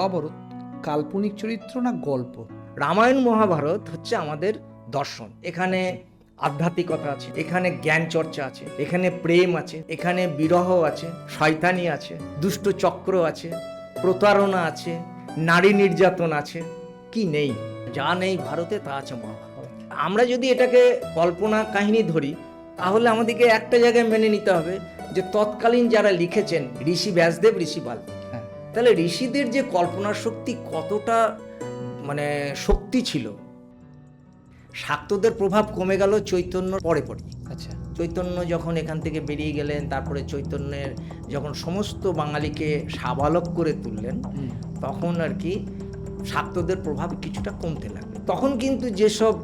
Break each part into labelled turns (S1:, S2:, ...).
S1: মহাভারত কাল্পনিক চরিত্র না গল্প?
S2: রামায়ণ মহাভারত হচ্ছে আমাদের দর্শন। এখানে আধ্যাত্মিকতা আছে, এখানে জ্ঞান চর্চা আছে, এখানে প্রেম আছে, এখানে বিরহ আছে, শয়তানি আছে, দুষ্ট চক্র আছে, প্রতারণা আছে, নারী নির্যাতন আছে। কি নেই? যা নেই ভারতে তা আছে মহাভারত। আমরা যদি এটাকে কল্পনা কাহিনী ধরি, তাহলে আমাদেরকে একটা জায়গায় মেনে নিতে হবে যে তৎকালীন যারা লিখেছেন, ঋষি ব্যাসদেব, ঋষি বাল্মীকি,
S1: হ্যাঁ,
S2: তাহলে ঋষিদের যে কল্পনার শক্তি কতটা শক্তি ছিল। শাক্তদের প্রভাব কমে গেল চৈতন্য পরে পরে।
S1: আচ্ছা,
S2: চৈতন্য যখন এখান থেকে বেরিয়ে গেলেন, তারপরে চৈতন্যের যখন সমস্ত বাঙালিকে সাবালক করে তুললেন, তখন আর কি শাক্তদের প্রভাব কিছুটা কমতে লাগলো। তখন কিন্তু যেসব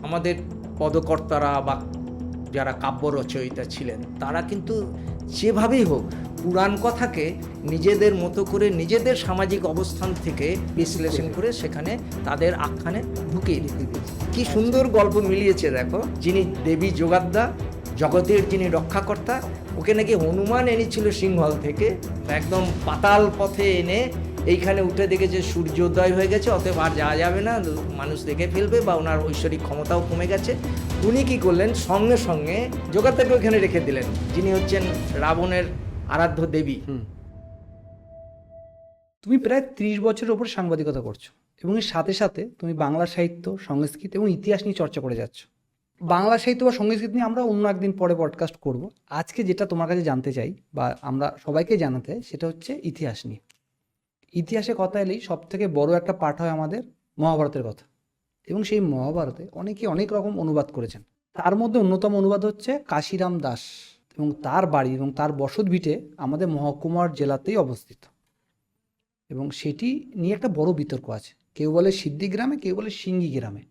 S2: আমাদের পদকর্তারা বা যারা কাব্য রচয়িতা ছিলেন, তারা কিন্তু যেভাবেই হোক পুরাণ কথাকে নিজেদের মতো করে নিজেদের সামাজিক অবস্থান থেকে বিশ্লেষণ করে সেখানে তাদের আখ্যানে ঢুকিয়ে দিতে। কি সুন্দর গল্প মিলিয়েছে দেখো। যিনি দেবী যোগাদ্দা, জগতের যিনি রক্ষাকর্তা, ওকে নাকি হনুমান এনেছিল সিংহল থেকে, একদম পাতাল পথে এনে এইখানে উঠে দেখেছে সূর্যোদয় হয়ে গেছে, অতএব আর যাওয়া যাবে না, মানুষ দেখে ফেলবে বা ওনার ঐশ্বরিক ক্ষমতাও কমে গেছে। উনি কি করলেন, সঙ্গে সঙ্গে যোগাদ্দাকে ওখানে রেখে দিলেন, যিনি হচ্ছেন রাবণের আরাধ্য দেবী।
S1: তুমি প্রায় 30 বছরের ওপর সাংবাদিকতা করছো এবং এর সাথে সাথে তুমি বাংলা সাহিত্য, সংস্কৃত এবং ইতিহাস নিয়ে চর্চা করে যাচ্ছ। বাংলা সাহিত্য বা সংস্কৃত নিয়ে আমরা অন্য একদিন পরে পডকাস্ট করব। আজকে যেটা তোমার কাছে জানতে চাই বা আমরা সবাইকে জানাতে, সেটা হচ্ছে ইতিহাস নিয়ে। ইতিহাসে কথা এলেই সব থেকে বড় একটা পাঠ হয় আমাদের মহাভারতের কথা, এবং সেই মহাভারতে অনেকে অনেক রকম অনুবাদ করেছেন। তার মধ্যে অন্যতম অনুবাদ হচ্ছে কাশিরাম দাস, এবং তার বাড়ি এবং তার বসত ভিটে আমাদের মহকুমার জেলাতেই অবস্থিত। এবং সেটি নিয়ে একটা বড় বিতর্ক আছে, কেউ বলে সিদ্ধি গ্রামে, কেউ বলে সিঙ্গি গ্রামে।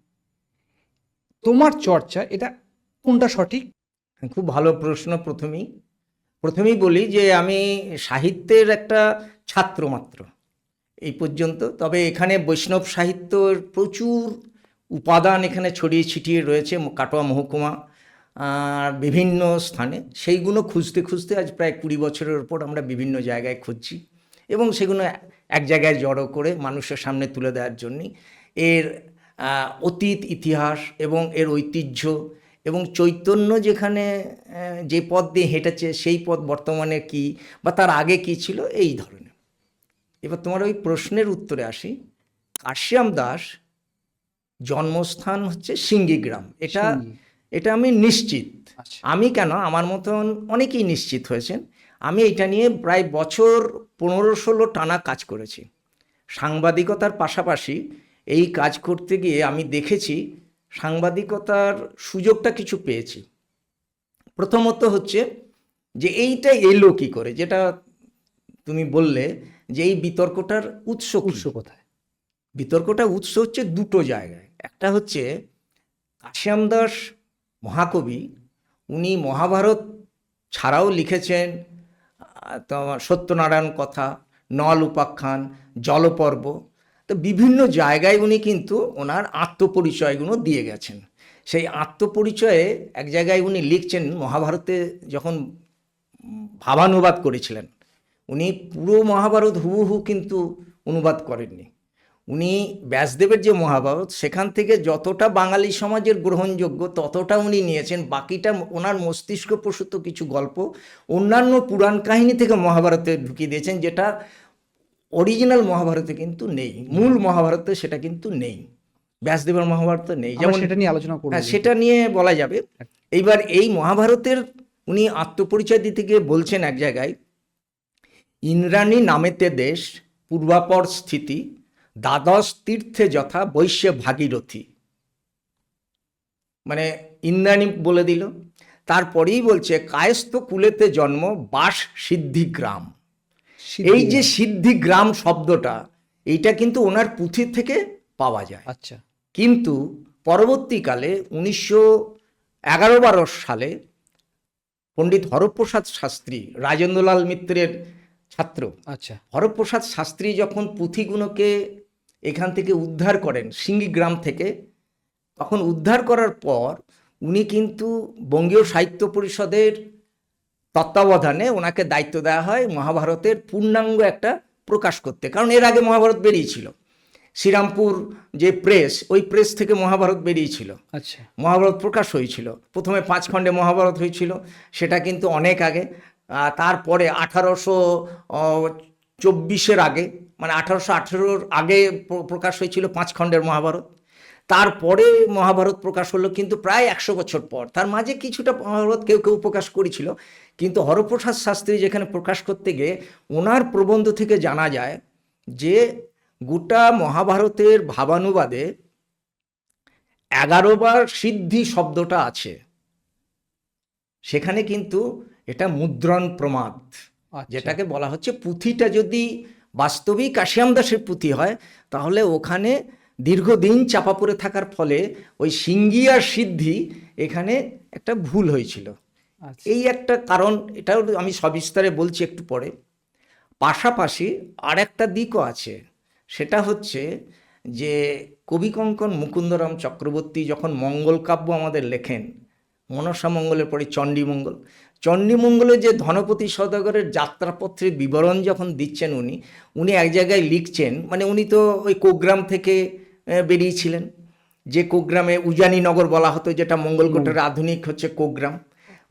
S1: তোমার চর্চা এটা কোনটা সঠিক?
S2: খুব ভালো প্রশ্ন। প্রথমেই বলি যে আমি সাহিত্যের একটা ছাত্র মাত্র এই পর্যন্ত। তবে এখানে বৈষ্ণব সাহিত্যর প্রচুর উপাদান এখানে ছড়িয়ে ছিটিয়ে রয়েছে কাটোয়া মহকুমা বিভিন্ন স্থানে। সেইগুলো খুঁজতে খুঁজতে আজ প্রায় 20 বছরের উপর আমরা বিভিন্ন জায়গায় খুঁজছি, এবং সেগুলো এক জায়গায় জড়ো করে মানুষের সামনে তুলে দেওয়ার জন্যই এর অতীত ইতিহাস এবং এর ঐতিহ্য, এবং চৈতন্য যেখানে যে পথ দিয়ে হেঁটেছে সেই পথ বর্তমানে কি বা তার আগে কি ছিল, এই ধরনের। এবার তোমার ওই প্রশ্নের উত্তরে আসি। কাশিরাম দাস জন্মস্থান হচ্ছে সিঙ্গি গ্রাম, এটা আমি নিশ্চিত।
S1: আচ্ছা,
S2: আমি কেন, আমার মতন অনেকেই নিশ্চিত হয়েছেন। আমি এটা নিয়ে প্রায় বছর 15-16 টানা কাজ করেছি। সাংবাদিকতার পাশাপাশি এই কাজ করতে গিয়ে আমি দেখেছি সাংবাদিকতার সুযোগটা কিছু পেয়েছি। প্রথমত হচ্ছে যে এইটা এলো কি করে, যেটা তুমি বললে যে এই বিতর্কটার উৎস
S1: কোথায়?
S2: বিতর্কটা উৎস হচ্ছে দুটো জায়গায়। একটা হচ্ছে কাশিরাম দাস মহাকবি, উনি মহাভারত ছাড়াও লিখেছেন তোমার সত্যনারায়ণ কথা, নল উপাখ্যান, জলপর্ব। তো বিভিন্ন জায়গায় উনি কিন্তু ওনার আত্মপরিচয়গুলো দিয়ে গেছেন। সেই আত্মপরিচয়ে এক জায়গায় উনি লিখছেন, মহাভারতে যখন ভাবানুবাদ করেছিলেন, উনি পুরো মহাভারত হুবহু কিন্তু অনুবাদ করেননি। উনি ব্যাসদেবের যে মহাভারত, সেখান থেকে যতটা বাঙালি সমাজের গ্রহণযোগ্য ততটা উনি নিয়েছেন, বাকিটা ওনার মস্তিষ্কপ্রসূত কিছু গল্প অন্যান্য পুরাণ কাহিনী থেকে মহাভারতে ঢুকিয়ে দিয়েছেন, যেটা অরিজিনাল মহাভারতে কিন্তু নেই। মূল মহাভারতে সেটা কিন্তু নেই, ব্যাসদেবের মহাভারতে নেই। যেমন
S1: সেটা নিয়ে আলোচনা করব।
S2: সেটা নিয়ে বলা যাবে। এইবার এই মহাভারতের উনি আত্মপরিচয় দিতে গিয়ে বলছেন এক জায়গায়, ইন্দ্রাণী নামেতে দেশ, পূর্বাপর স্থিতি, দ্বাদশ তীর্থে যথা বৈশ্যে ভাগীরথী। মানে ইন্দ্রাণী বলে দিল, তারপরেই বলছে কায়স্থ কুলেতে জন্ম, বাস সিদ্ধিগ্রাম। এই যে সিদ্ধিগ্রাম শব্দটা, এইটা কিন্তু ওনার পুঁথি থেকে পাওয়া যায়।
S1: আচ্ছা,
S2: কিন্তু পরবর্তীকালে 1911-12 সালে পণ্ডিত হরপ্রসাদ শাস্ত্রী, রাজেন্দ্রলাল মিত্রের ছাত্র,
S1: আচ্ছা,
S2: হরপ্রসাদ শাস্ত্রী যখন পুঁথিগুলোকে এখান থেকে উদ্ধার করেন সিঙ্গি গ্রাম থেকে, তখন উদ্ধার করার পর উনি কিন্তু বঙ্গীয় সাহিত্য পরিষদের তত্ত্বাবধানে ওনাকে দায়িত্ব দেওয়া হয় মহাভারতের পূর্ণাঙ্গ একটা প্রকাশ করতে, কারণ এর আগে মহাভারত বেরিয়েছিল। শ্রীরামপুর যে প্রেস, ওই প্রেস থেকে মহাভারত বেরিয়েছিল,
S1: আচ্ছা,
S2: মহাভারত প্রকাশ হয়েছিল। প্রথমে 5 খণ্ডে মহাভারত হয়েছিল, সেটা কিন্তু অনেক আগে। তারপরে 1824 আগে, মানে 1818 আগে প্রকাশ হয়েছিল 5 খণ্ডের মহাভারত। তারপরে মহাভারত প্রকাশ হলো কিন্তু প্রায় 100 বছর পর। তার মাঝে কিছুটা মহাভারত কেউ কেউ প্রকাশ করেছিল, কিন্তু হরপ্রসাদ শাস্ত্রী যেখানে প্রকাশ করতে গিয়ে ওনার প্রবন্ধ থেকে জানা যায় যে গোটা মহাভারতের ভাবানুবাদে 11 বার সিদ্ধি শব্দটা আছে। সেখানে কিন্তু এটা মুদ্রণ প্রমাদ,
S1: আচ্ছা।
S2: যেটাকে বলা হচ্ছে পুঁথিটা যদি বাস্তবিক কাশিয়াম দাসের পুঁথি হয়, তাহলে ওখানে দীর্ঘদিন চাপা পড়ে থাকার ফলে ওই সিঙ্গি আর সিদ্ধি এখানে একটা ভুল হয়েছিল।
S1: আচ্ছা,
S2: এই একটা কারণ, এটাও আমি সবিস্তারে বলছি একটু পরে। পাশাপাশি আর একটা দিকও আছে, সেটা হচ্ছে যে কবিকঙ্কন মুকুন্দরাম চক্রবর্তী যখন মঙ্গল কাব্য আমাদের লেখেন, মনসা মঙ্গলের পরে চণ্ডীমঙ্গল, চণ্ডীমঙ্গলে যে ধনপতি সওদাগরের যাত্রাপত্রের বিবরণ যখন দিচ্ছেন উনি এক জায়গায় লিখছেন, মানে উনি তো ওই কোগ্রাম থেকে বেরিয়েছিলেন, যে কোগ্রামে উজানিনগর বলা হতো, যেটা মঙ্গলকোটের আধুনিক হচ্ছে কোগ্রাম।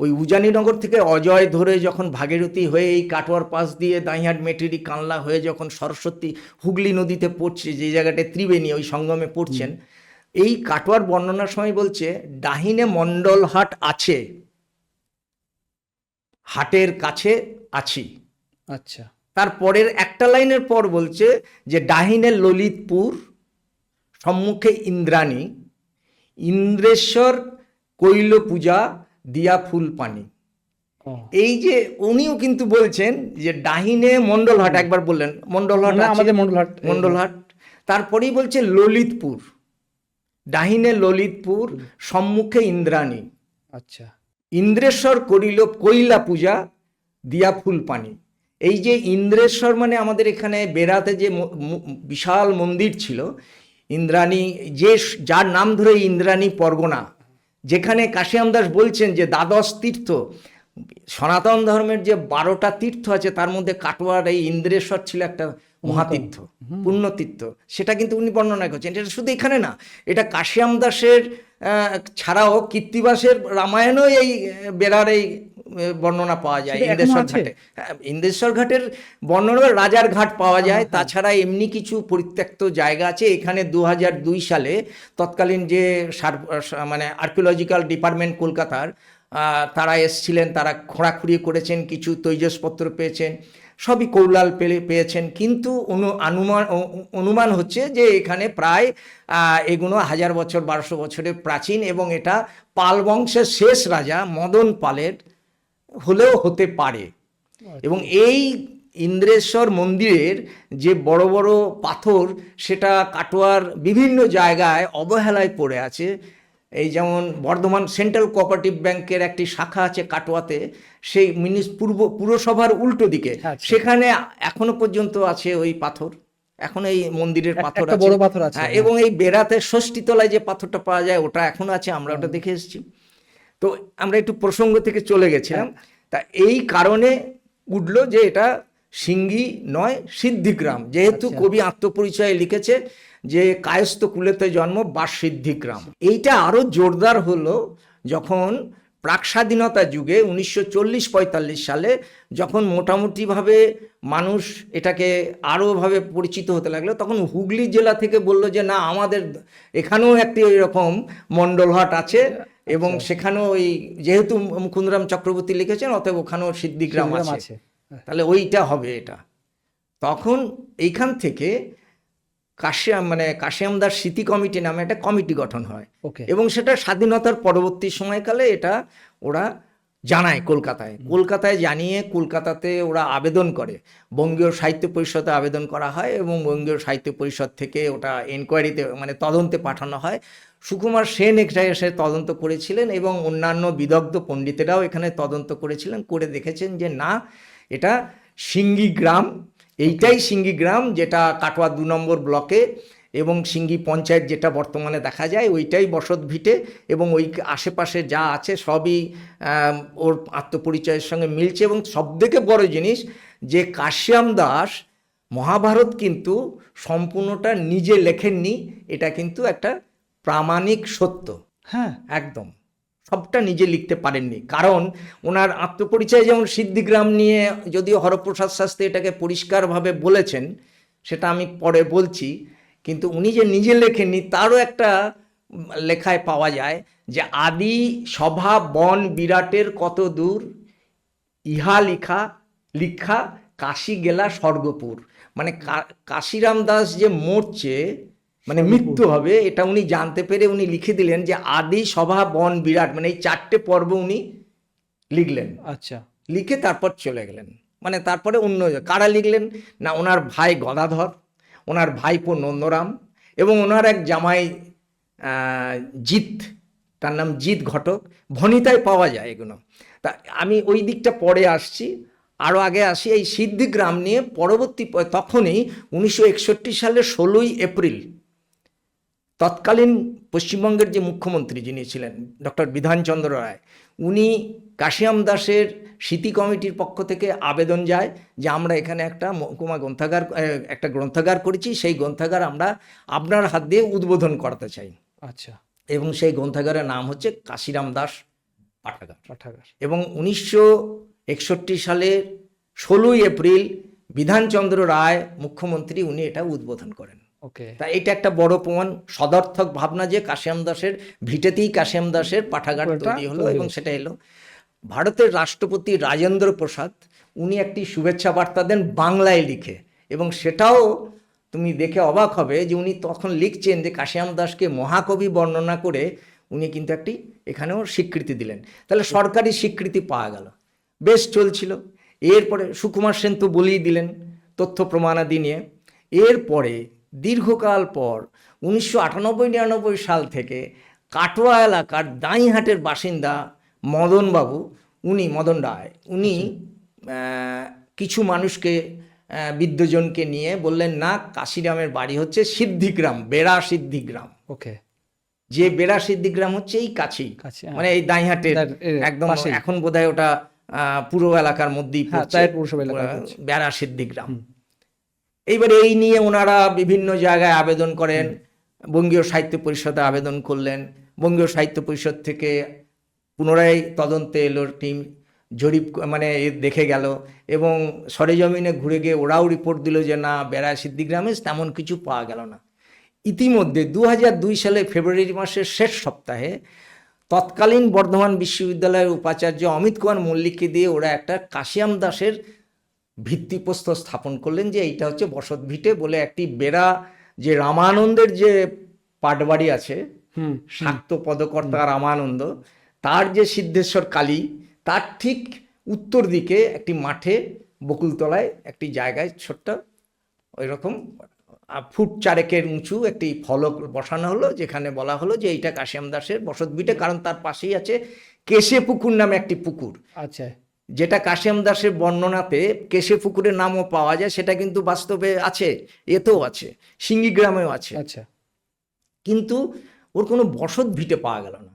S2: ওই উজানিনগর থেকে অজয় ধরে যখন ভাগীরথী হয়ে এই কাটোয়ার পাশ দিয়ে দাঁইহাট, মেটেরি, কানলা হয়ে যখন সরস্বতী হুগলি নদীতে পড়ছে, যে জায়গাটায় ত্রিবেণী ওই সঙ্গমে পড়ছেন, এই কাটোয়ার বর্ণনার সময় বলছে ডাহিনে মণ্ডলহাট আছে, হাটের কাছে আছি।
S1: আচ্ছা,
S2: তারপরের একটা লাইনের পর বলছে যে ডাহিনে ললিতপুর, সম্মুখে ইন্দ্রাণী, ইন্দ্রেশ্বর কৈল পূজা দিয়া ফুল পানি।
S1: ও,
S2: এই যে উনিও কিন্তু বলছেন যে ডাহিনে মণ্ডলহাট, একবার বললেন মণ্ডলহাট
S1: মানে
S2: আছে,
S1: আমাদের মণ্ডলহাট।
S2: মণ্ডলহাট। তারপরেই বলছে ললিতপুর, ডাহিনে ললিতপুর, সম্মুখে ইন্দ্রাণী,
S1: আচ্ছা,
S2: ইন্দ্রেশ্বর করিল কৈলা পূজা দিয়া ফুল পানি। এই যে ইন্দ্রেশ্বর মানে আমাদের এখানে বেড়াতে যে বিশাল মন্দির ছিল ইন্দ্রাণী, যে যার নাম ধরে ইন্দ্রাণী পরগনা, যেখানে কাশিয়াম দাস বলছেন যে দ্বাদশ তীর্থ, সনাতন ধর্মের যে 12টা তীর্থ আছে তার মধ্যে কাটোয়ার এই ইন্দ্রেশ্বর ছিল একটা মহাতীর্থ, পুণ্যতীর্থ। সেটা কিন্তু উনি বর্ণনা করছেন। এটা শুধু এখানে না, এটা কাশিয়াম দাসের ছাড়াও কীর্তিবাসের রামায়ণেও এই বেড়ার এই বর্ণনা পাওয়া যায়।
S1: সেটা এখনো
S2: ইন্দ্রেশ্বর
S1: আছে?
S2: ঘাটে, ইন্দ্রেশ্বর ঘাটের বর্ণনা রাজার ঘাট পাওয়া যায়। তাছাড়া এমনি কিছু পরিত্যক্ত জায়গা আছে। এখানে 2002 সালে তৎকালীন যে মানে আর্কিওলজিক্যাল ডিপার্টমেন্ট কলকাতার, তারা এসছিলেন, তারা খোঁড়াখুড়ি করেছেন, কিছু তৈজসপত্র পেয়েছেন, সবই কৌলাল পেয়েছেন, কিন্তু অনুমান হচ্ছে যে এখানে প্রায় এগুলো 1000 বছর 1200 বছরের প্রাচীন, এবং এটা পাল বংশের শেষ রাজা মদন পালের হলেও হতে পারে। এবং এই ইন্দ্রেশ্বর মন্দিরের যে বড় বড় পাথর, সেটা কাটোয়ার বিভিন্ন জায়গায় অবহেলায় পড়ে আছে। এই যেমন বর্ধমান সেন্ট্রাল কোঅপারেটিভ ব্যাংকের একটি শাখা আছে কাটোয়াতে, সেই পুরসভার উল্টো দিকে, সেখানে এখনো পর্যন্ত আছে ওই পাথর, এখন এই মন্দিরের পাথর
S1: একটা
S2: আছে,
S1: বড় পাথর আছে।
S2: এবং এই বেড়াতে ষষ্ঠীতলায় যে পাথরটা পাওয়া যায় ওটা এখনো আছে, আমরা ওটা দেখে এসেছি। তো আমরা একটু প্রসঙ্গ থেকে চলে গেছিলাম। তা এই কারণে উঠলো যে এটা সিঙ্গি নয়, সিদ্ধিগ্রাম, যেহেতু কবি আত্মপরিচয়ে লিখেছে যে কায়স্থ কুলেতে জন্ম বা সিদ্ধিগ্রাম। এইটা আরো জোরদার হলো যখন প্রাক স্বাধীনতা যুগে 1940-45 সালে যখন মোটামুটিভাবে মানুষ এটাকে আরোভাবে পরিচিত হতে লাগলো, তখন হুগলি জেলা থেকে বললো যে না, আমাদের এখানেও একটি এরকম মণ্ডলহাট আছে, এবং সেখানেও ওই যেহেতু মুকুন্দরাম চক্রবর্তী লিখেছেন, অতএব ওখানেও সিদ্ধিগ্রাম আছে, তাহলে ওইটা হবে এটা। তখন এইখান থেকে কাশিয়াম দাস স্মৃতি কমিটি নামে একটা কমিটি গঠন হয়, এবং সেটা স্বাধীনতার পরবর্তী সময়কালে এটা ওরা জানায় কলকাতায় জানিয়ে কলকাতাতে ওরা আবেদন করে, বঙ্গীয় সাহিত্য পরিষদে আবেদন করা হয়, এবং বঙ্গীয় সাহিত্য পরিষদ থেকে ওটা এনকোয়ারিতে মানে তদন্তে পাঠানো হয়। সুকুমার সেন এসে তদন্ত করেছিলেন, এবং অন্যান্য বিদগ্ধ পণ্ডিতেরাও এখানে তদন্ত করেছিলেন, করে দেখেছেন যে না, এটা সিঙ্গি গ্রাম, এইটাই সিঙ্গি গ্রাম, যেটা কাটোয়া 2 নম্বর ব্লকে, এবং সিঙ্গি পঞ্চায়েত যেটা বর্তমানে দেখা যায় ওইটাই বসত ভিটে, এবং ওই আশেপাশে যা আছে সবই ওর আত্মপরিচয়ের সঙ্গে মিলছে। এবং সবথেকে বড় জিনিস যে কাশিয়াম দাস মহাভারত কিন্তু সম্পূর্ণটা নিজে লেখেননি, এটা কিন্তু একটা প্রামাণিক সত্য।
S1: হ্যাঁ,
S2: একদম সবটা নিজে লিখতে পারেননি, কারণ ওনার আত্মপরিচয় যেমন সিদ্ধিগ্রাম নিয়ে, যদিও হরপ্রসাদ শাস্ত্রী এটাকে পরিষ্কারভাবে বলেছেন, সেটা আমি পরে বলছি, কিন্তু উনি যে নিজে লেখেননি তারও একটা লেখায় পাওয়া যায় যে আদি সভা বন বিরাটের কত দূর, ইহা লিখা লিখা কাশী গেলা স্বর্গপুর। মানে কাশিরাম দাস যে মরছে, মানে মৃত্যু হবে, এটা উনি জানতে পেরে উনি লিখে দিলেন যে আদি সভা বন বিরাট, মানে এই 4টে পর্ব উনি লিখলেন,
S1: আচ্ছা,
S2: লিখে তারপর চলে গেলেন। মানে তারপরে অন্য কারা লিখলেন না, ওনার ভাই গদাধর, ওনার ভাইপো নন্দরাম, এবং ওনার এক জামাই জিৎ, তার নাম জিৎ ঘটক, ভনিতায় পাওয়া যায় এগুলো। তা আমি ওই দিকটা পরে আসছি, আরও আগে আসি এই সিদ্ধিগ্রাম নিয়ে। পরবর্তী তখনই 1961 সালের 16ই এপ্রিল তৎকালীন পশ্চিমবঙ্গের যে মুখ্যমন্ত্রী যিনি ছিলেন ডক্টর বিধানচন্দ্র রায়, উনি কাশিরাম দাসের স্মৃতি কমিটির পক্ষ থেকে আবেদন যায় যে আমরা এখানে একটা মহকুমা গ্রন্থাগার, একটা গ্রন্থাগার করেছি, সেই গ্রন্থাগার আমরা আপনার হাত দিয়ে উদ্বোধন করতে চাই।
S1: আচ্ছা,
S2: এবং সেই গ্রন্থাগারের নাম হচ্ছে কাশিরাম দাস পাঠাগার।
S1: পাঠাগার।
S2: এবং 1961 সালের 16ই এপ্রিল বিধানচন্দ্র রায় মুখ্যমন্ত্রী, উনি এটা উদ্বোধন করেন।
S1: ওকে,
S2: তা এটা একটা বড় প্রমাণ, সদর্থক ভাবনা যে কাশিরাম দাসের ভিটেতেই কাশিরাম দাসের পাঠাগার তৈরি হলো। এবং সেটা এলো ভারতের রাষ্ট্রপতি রাজেন্দ্র প্রসাদ, উনি একটি শুভেচ্ছা বার্তা দেন বাংলায় লিখে, এবং সেটাও তুমি দেখে অবাক হবে যে উনি তখন লিখছেন যে কাশিরাম দাসকে মহাকবি বর্ণনা করে উনি কিন্তু একটি এখানেও স্বীকৃতি দিলেন। তাহলে সরকারি স্বীকৃতি পাওয়া গেল, বেশ চলছিল। এরপরে সুকুমার সেন তো বলেই দিলেন তথ্য প্রমাণাদি নিয়ে। এরপরে দীর্ঘকাল পর 1998-99 সাল থেকে কাটোয়া এলাকার দাঁইহাটের বাসিন্দা মদনবাবু, মদন রায়, উনি কিছু মানুষকে, বিদ্বজনকে নিয়ে বললেন না, কাশিরামের বাড়ি হচ্ছে সিদ্ধিগ্রাম, বেড়া সিদ্ধিগ্রাম।
S1: ওকে,
S2: যে বেড়া সিদ্ধিগ্রাম হচ্ছে এই কাছেই,
S1: হ্যাঁ।
S2: মানে এই দাঁইহাটের একদম
S1: পাশেই।
S2: এখন বোধহয় ওটা পুরো এলাকার মধ্যেই
S1: হ্যাঁ,
S2: পড়ছে,
S1: তাই পৌরসভা এলাকায় পড়ছে।
S2: বেড়া সিদ্ধিগ্রাম। এইবার এই নিয়ে ওনারা বিভিন্ন জায়গায় আবেদন করেন, বঙ্গীয় সাহিত্য পরিষদে আবেদন করলেন, বঙ্গীয় সাহিত্য পরিষদ থেকে পুনরায় তদন্তে এলো টিম, জরিপ মানে দেখে গেল, এবং সরেজমিনে ঘুরে গিয়ে ওরাও রিপোর্ট দিল যে না, বেড়া সিদ্ধিগ্রামে তেমন কিছু পাওয়া গেল না। ইতিমধ্যে 2002 সালে ফেব্রুয়ারি মাসের শেষ সপ্তাহে তৎকালীন বর্ধমান বিশ্ববিদ্যালয়ের উপাচার্য অমিত কুমার মল্লিককে দিয়ে ওরা একটা কাশিরাম দাসের ভিত্তিপ্রস্তর স্থাপন করলেন, যে এইটা হচ্ছে বসত ভিটে বলে একটি বেড়া, যে রামানন্দের যে পাটবাড়ি আছে, শাক্ত পদকর্তা রামানন্দ, তার যে সিদ্ধেশ্বর কালী, তার ঠিক উত্তর দিকে একটি মাঠে বকুলতলায় একটি জায়গায় ছোট্ট ওই রকম ফুট 4 উঁচু একটি ফলক বসানো হলো, যেখানে বলা হলো যে এইটা কাশিরাম দাসের বসত ভিটে, কারণ তার পাশেই আছে কেশে পুকুর নামে একটি পুকুর।
S1: আচ্ছা,
S2: যেটা কাশিরাম দাসের বর্ণনাতে কেশে পুকুরের নামও পাওয়া যায়, সেটা কিন্তু বাস্তবে আছে, এতেও আছে, সিঙ্গি গ্রামেও আছে।
S1: আচ্ছা,
S2: কিন্তু ওর কোনো বসত ভিটে পাওয়া গেল না।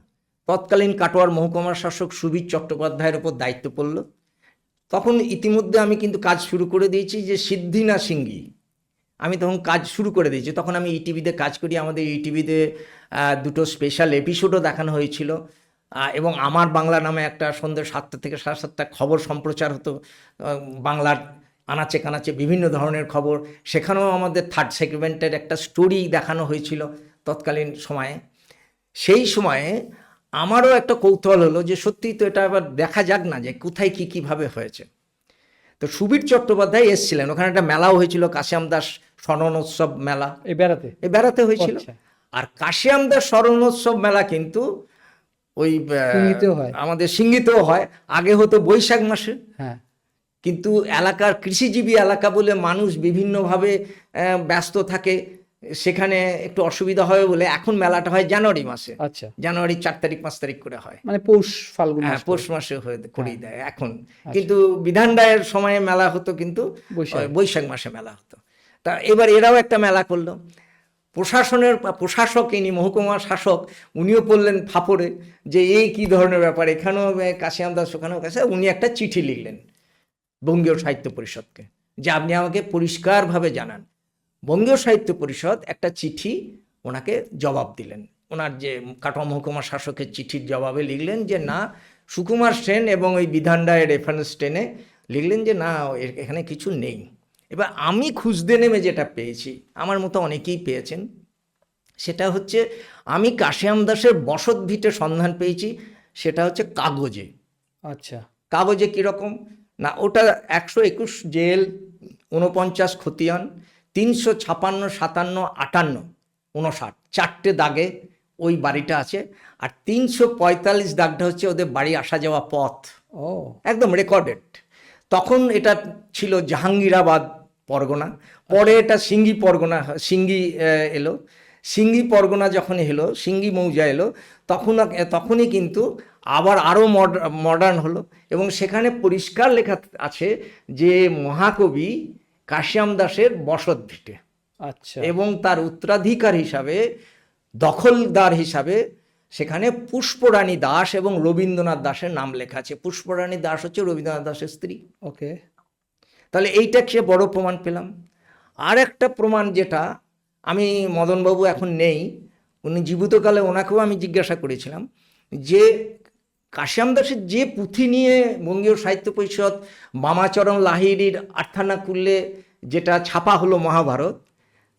S2: তৎকালীন কাটোয়ার মহকুমার শাসক সুবীর চট্টোপাধ্যায়ের ওপর দায়িত্ব পড়ল। তখন ইতিমধ্যে আমি কিন্তু কাজ শুরু করে দিয়েছি, যে সিদ্ধি না সিঙ্গি, আমি তখন কাজ শুরু করে দিয়েছি। তখন আমি ইটিভিতে কাজ করি, আমাদের ইটিভিতে 2টো স্পেশাল এপিসোডও দেখানো হয়েছিল, এবং আমার বাংলা নামে একটা সন্ধ্যে 7টা থেকে 7:30 খবর সম্প্রচার হতো, বাংলার আনাচে কানাচে বিভিন্ন ধরনের খবর। সেখানেও আমাদের 3rd সেগমেন্টের একটা স্টোরি দেখানো হয়েছিল তৎকালীন সময়ে। সেই সময়ে আমারও একটা কৌতূহল হলো যে সত্যিই তো এটা আবার দেখা যাক না, যে কোথায় কী কীভাবে হয়েছে। তো সুবীর চট্টোপাধ্যায় এসেছিলেন, ওখানে একটা মেলাও হয়েছিল, কাশিরাম দাস স্মরণোৎসব মেলা,
S1: এই বেড়াতে
S2: বেড়াতে হয়েছিল।
S1: আচ্ছা।
S2: আর কাশিরাম দাস স্মরণোৎসব মেলা কিন্তু ওই
S1: সিঙ্গিতেও হয়।
S2: আমাদের সিঙ্গিতেও হয়, আগে হতো বৈশাখ মাসে।
S1: হ্যাঁ,
S2: কিন্তু এলাকার কৃষিজীবী এলাকা বলে মানুষ বিভিন্নভাবে ব্যস্ত থাকে, সেখানে একটু অসুবিধা হয় বলে এখন মেলাটা হয় জানুয়ারি মাসে।
S1: আচ্ছা,
S2: জানুয়ারি 4 তারিখ 5 তারিখ করে হয়,
S1: মানে পৌষ ফাল্গুন
S2: হ্যাঁ
S1: মাস
S2: পৌষ মাসে করেই দেয় এখন।
S1: আচ্ছা।
S2: কিন্তু বিধান রায়ের সময়ে মেলা হতো কিন্তু বৈশাখ মাসে মেলা হতো। তা এবার এরাও একটা মেলা করলো। প্রশাসক ইনি মহকুমা শাসক, উনিও পড়লেন ফাপড়ে যে এই কি ধরনের ব্যাপার, এখানেও কাশিরাম দাস ওখানেও কাছে। উনি একটা চিঠি লিখলেন বঙ্গীয় সাহিত্য পরিষদকে, যে আপনি আমাকে পরিষ্কারভাবে জানান। বঙ্গীয় সাহিত্য পরিষদ একটা চিঠি ওনাকে জবাব দিলেন, ওনার যে কাটোয়া মহকুমা শাসকের চিঠির জবাবে লিখলেন যে না, সুকুমার সেন এবং ওই বিধান রায়ের রেফারেন্স টেনে লিখলেন যে না, এখানে কিছু নেই। এবার আমি খুঁজতে নেমে যেটা পেয়েছি, আমার মতো অনেকেই পেয়েছেন, সেটা হচ্ছে আমি কাশিয়াম দাসের বসত ভিটে সন্ধান পেয়েছি, সেটা হচ্ছে কাগজে।
S1: আচ্ছা,
S2: কাগজে কীরকম না, ওটা 121 জেল, 49 খতিয়ান, 356, 57, 58, 59, 4টে দাগে ওই বাড়িটা আছে। আর 345 দাগটা হচ্ছে ওদের বাড়ি আসা যাওয়া পথ,
S1: ও
S2: একদম রেকর্ডেড। তখন এটা ছিল জাহাঙ্গীরাবাদ পরগনা, পরে এটা সিঙ্গি পরগনা, সিঙ্গি এলো। সিঙ্গি পরগনা যখন এলো, সিঙ্গি মৌজা এলো, তখনই কিন্তু আবার আরও মডার্ন হলো, এবং সেখানে পরিষ্কার লেখা আছে যে মহাকবি কাশিয়াম দাসের বসত ভিটে,
S1: আচ্ছা,
S2: এবং তার উত্তরাধিকার হিসাবে, দখলদার হিসাবে সেখানে পুষ্পরানী দাস এবং রবীন্দ্রনাথ দাসের নাম লেখা আছে। পুষ্পরানী দাস হচ্ছে রবীন্দ্রনাথ দাসের স্ত্রী।
S1: ওকে,
S2: তাহলে এইটা সে বড় প্রমাণ পেলাম। আর একটা প্রমাণ যেটা, আমি মদনবাবু এখন নেই, উনি জীবিতকালে ওনাকেও আমি জিজ্ঞাসা করেছিলাম যে কাশিয়াম দাসের যে পুঁথি নিয়ে বঙ্গীয় সাহিত্য পরিষদ বামাচরণ লাহিড়ির আর্থানা করলে যেটা ছাপা হলো মহাভারত,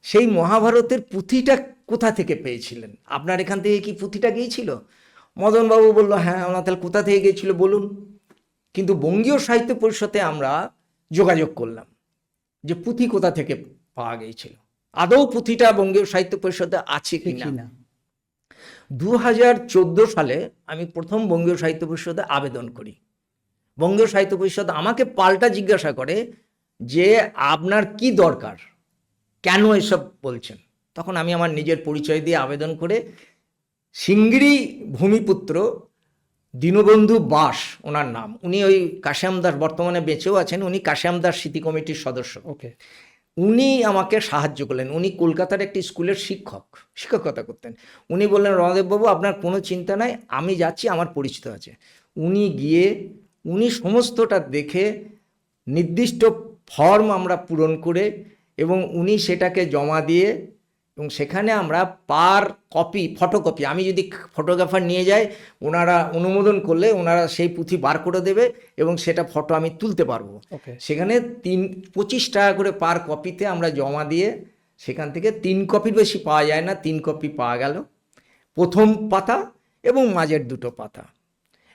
S2: সেই মহাভারতের পুঁথিটা কোথা থেকে পেয়েছিলেন? আপনার এখান থেকে কি পুঁথিটা গিয়েছিল? মদনবাবু বলল হ্যাঁ। ওনার তাহলে কোথা থেকে গিয়েছিল বলুন। কিন্তু বঙ্গীয় সাহিত্য পরিষদে আমরা যোগাযোগ করলাম যে পুঁথি কোথা থেকে পাওয়া গিয়েছিল, আদৌ পুঁথিটা বঙ্গীয় সাহিত্য পরিষদে আছে কিনা। 2014 সালে আমি প্রথম বঙ্গীয় সাহিত্য পরিষদে আবেদন করি। বঙ্গীয় সাহিত্য পরিষদ আমাকে পাল্টা জিজ্ঞাসা করে যে আপনার কি দরকার, কেন এসব বলছেন? তখন আমি আমার নিজের পরিচয় দিয়ে আবেদন করে সিঙ্গিরি ভূমিপুত্র দীনবন্ধু বাস ওনার নাম, উনি ওই কাশিয়াম দাস বর্তমানে বেঁচেও আছেন, উনি কাশিয়াম দাস স্মৃতি কমিটির সদস্য।
S1: ওকে,
S2: উনি আমাকে সাহায্য করলেন। উনি কলকাতার একটি স্কুলের শিক্ষকতা করতেন। উনি বললেন রণদেববাবু আপনার কোনো চিন্তা নাই, আমি যাচ্ছি, আমার পরিচিত আছে। উনি গিয়ে উনি সমস্তটা দেখে নির্দিষ্ট ফর্ম আমরা পূরণ করে, এবং উনি সেটাকে জমা দিয়ে, এবং সেখানে আমরা পার কপি ফটোকপি, আমি যদি ফটোগ্রাফার নিয়ে যাই, ওনারা অনুমোদন করলে ওনারা সেই পুঁথি বার করে দেবে, এবং সেটা ফটো আমি তুলতে পারবো।
S1: ওকে,
S2: সেখানে 25 টাকা করে পার কপিতে আমরা জমা দিয়ে, সেখান থেকে 3 কপির বেশি পাওয়া যায় না, 3 কপি পাওয়া গেল, প্রথম পাতা এবং মাঝের 2টো পাতা।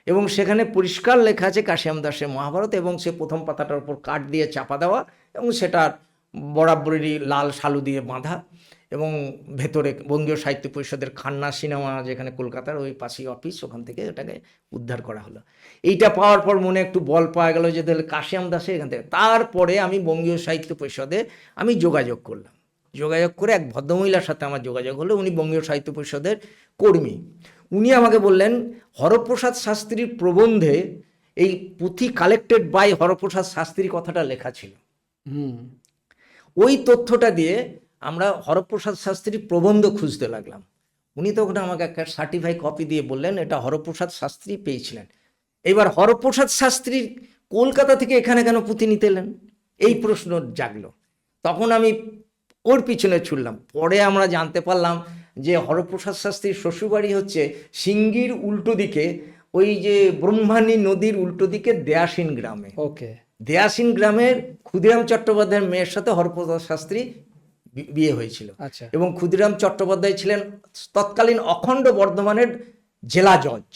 S2: এবং সেখানে পরিষ্কার লেখা আছে কাশিয়াম দাসের মহাভারত, এবং সে প্রথম পাতাটার উপর কাঠ দিয়ে চাপা দেওয়া, এবং সেটার বরাবরই লাল শালু দিয়ে বাঁধা, এবং ভেতরে বঙ্গীয় সাহিত্য পরিষদের খান্না সিনেমা যেখানে কলকাতার ওই পাশেই অফিস, ওখান থেকে ওটাকে উদ্ধার করা হলো। এইটা পাওয়ার পর মনে একটু বল পাওয়া গেল যে তাহলে কাশিয়াম দাসের এখান থেকে। তারপরে আমি বঙ্গীয় সাহিত্য পরিষদে আমি যোগাযোগ করলাম। যোগাযোগ করে এক ভদ্রমহিলার সাথে আমার যোগাযোগ হলো, উনি বঙ্গীয় সাহিত্য পরিষদের কর্মী। উনি আমাকে বললেন হরপ্রসাদ শাস্ত্রীর প্রবন্ধে এই পুঁথি কালেক্টেড বাই হরপ্রসাদ শাস্ত্রী কথাটা লেখা ছিল। ওই তথ্যটা দিয়ে আমরা হরপ্রসাদ শাস্ত্রীর প্রবন্ধ খুঁজতে লাগলাম। উনি তখন আমাকে একটা সার্টিফাই কপি দিয়ে বললেন এটা হরপ্রসাদ শাস্ত্রী পেয়েছিলেন। এবার হরপ্রসাদ শাস্ত্রীর কলকাতা থেকে এখানে কেন পুঁথি নিতে এলেন, এই প্রশ্ন জাগলো। তখন আমি ওর পিছনে ছুটলাম। পরে আমরা জানতে পারলাম যে হরপ্রসাদ শাস্ত্রীর শ্বশুরবাড়ি হচ্ছে সিঙ্গির উল্টো দিকে, ওই যে ব্রহ্মাণী নদীর উল্টো দিকে দেয়াসীন গ্রামে।
S1: ওকে,
S2: দেয়াসীন গ্রামের ক্ষুদিরাম চট্টোপাধ্যায়ের মেয়ের সাথে হরপ্রসাদ শাস্ত্রী বিয়ে হয়েছিল।
S1: আচ্ছা,
S2: এবং ক্ষুদিরাম চট্টোপাধ্যায় ছিলেন তৎকালীন অখণ্ড বর্ধমানের জেলা জজ।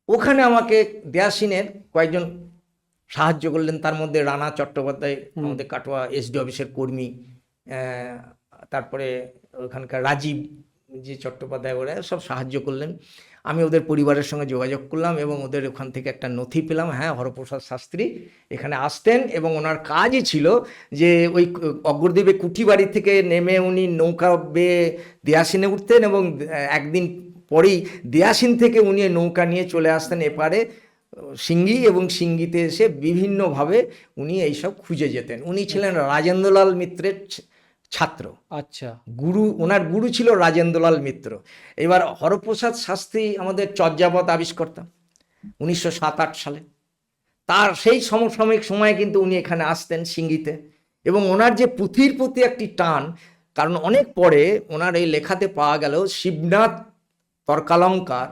S2: ওখানে আমাকে দেয়াসীনের কয়েকজন সাহায্য করলেন, তার মধ্যে রানা চট্টোপাধ্যায় আমাদের কাটোয়া এসডি অফিসের কর্মী, তারপরে ওখানকার রাজীব যে চট্টোপাধ্যায়, ওরা সব সাহায্য করলেন। আমি ওদের পরিবারের সঙ্গে যোগাযোগ করলাম এবং ওদের ওখান থেকে একটা নথি পেলাম, হ্যাঁ হরপ্রসাদ শাস্ত্রী এখানে আসতেন, এবং ওনার কাজই ছিল যে ওই অগ্রদ্বীপে কুঠিবাড়ি থেকে নেমে উনি নৌকা বেয়ে দেয়াসিনে উঠতেন, এবং একদিন পরেই দেয়াসিন থেকে উনি নৌকা নিয়ে চলে আসতেন এপারে সিঙ্গি, এবং সিঙ্গিতে এসে বিভিন্নভাবে উনি এইসব খুঁজে যেতেন। উনি ছিলেন রাজেন্দ্রলাল মিত্রের ছাত্র।
S1: আচ্ছা,
S2: গুরু, ওনার গুরু ছিল রাজেন্দ্রলাল মিত্র। এবার হরপ্রসাদ শাস্ত্রী আমাদের চর্যাপদ আবিষ্কর্তা 1907-8 সালে। তার সেই সমসাময়িক সময়ে কিন্তু উনি এখানে আসতেন সিঙ্গিতে, এবং ওনার যে পুঁথির প্রতি একটি টান, কারণ অনেক পরে ওনার এই লেখাতে পাওয়া গেল শিবনাথ তর্কালঙ্কার